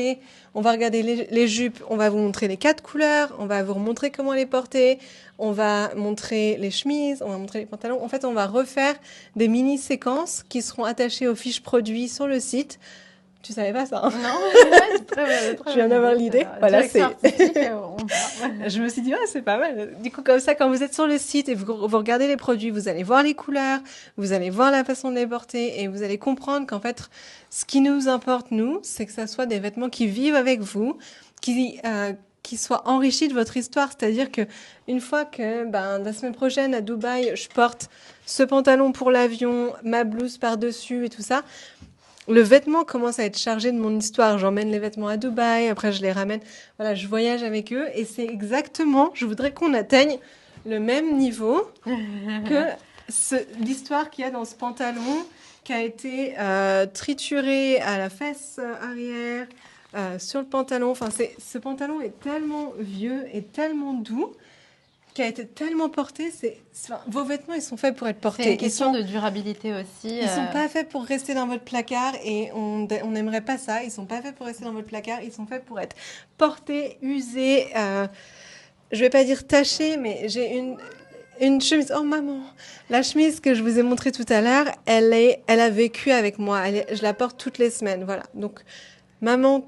regarder les jupes, on va vous montrer les 4 couleurs, on va vous montrer comment les porter, on va montrer les chemises, on va montrer les pantalons. En fait, on va refaire des mini-séquences qui seront attachées aux fiches produits sur le site. Tu savais pas ça, hein? Non, c'est très je viens d'avoir l'idée. Voilà, je me suis dit, c'est pas mal. Du coup, comme ça, quand vous êtes sur le site et vous regardez les produits, vous allez voir les couleurs, vous allez voir la façon de les porter et vous allez comprendre qu'en fait, ce qui nous importe, nous, c'est que ça soit des vêtements qui vivent avec vous, qui soient enrichis de votre histoire. C'est-à-dire que une fois que, la semaine prochaine, à Dubaï, je porte ce pantalon pour l'avion, ma blouse par-dessus et tout ça, le vêtement commence à être chargé de mon histoire. J'emmène les vêtements à Dubaï, après je les ramène. Voilà, je voyage avec eux et c'est exactement, je voudrais qu'on atteigne le même niveau que l'histoire qu'il y a dans ce pantalon qui a été trituré à la fesse arrière, sur le pantalon. Enfin, ce pantalon est tellement vieux et tellement doux qui a été tellement porté. Vos vêtements, ils sont faits pour être portés. C'est une question de durabilité aussi. Ils sont pas faits pour rester dans votre placard et on n'aimerait pas ça. Ils sont pas faits pour rester dans votre placard. Ils sont faits pour être portés, usés. Je vais pas dire tachés, mais j'ai une chemise. Oh maman, la chemise que je vous ai montrée tout à l'heure, elle a vécu avec moi. Je la porte toutes les semaines. Voilà. Donc maman.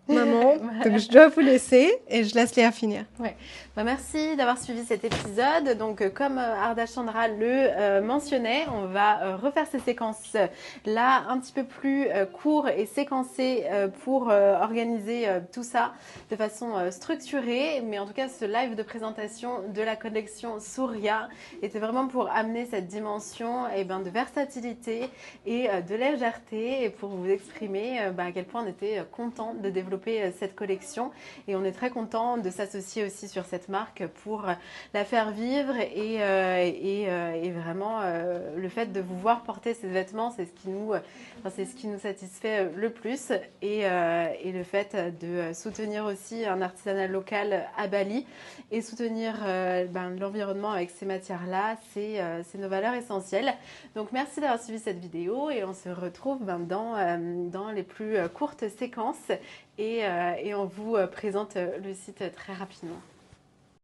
Donc je dois vous laisser et je laisse Léa finir. Ouais. Merci d'avoir suivi cet épisode. Donc, comme Arda Chandra le mentionnait, on va refaire ces séquences là un petit peu plus court et séquencées pour organiser tout ça de façon structurée. Mais en tout cas, ce live de présentation de la collection Souria était vraiment pour amener cette dimension de versatilité et de légèreté et pour vous exprimer à quel point on était content de développer cette collection. Et on est très content de s'associer aussi sur cette marque pour la faire vivre et vraiment le fait de vous voir porter ces vêtements, c'est ce qui nous satisfait le plus et le fait de soutenir aussi un artisanat local à Bali et soutenir l'environnement avec ces matières-là, c'est nos valeurs essentielles. Donc merci d'avoir suivi cette vidéo et on se retrouve dans les plus courtes séquences et on vous présente le site très rapidement.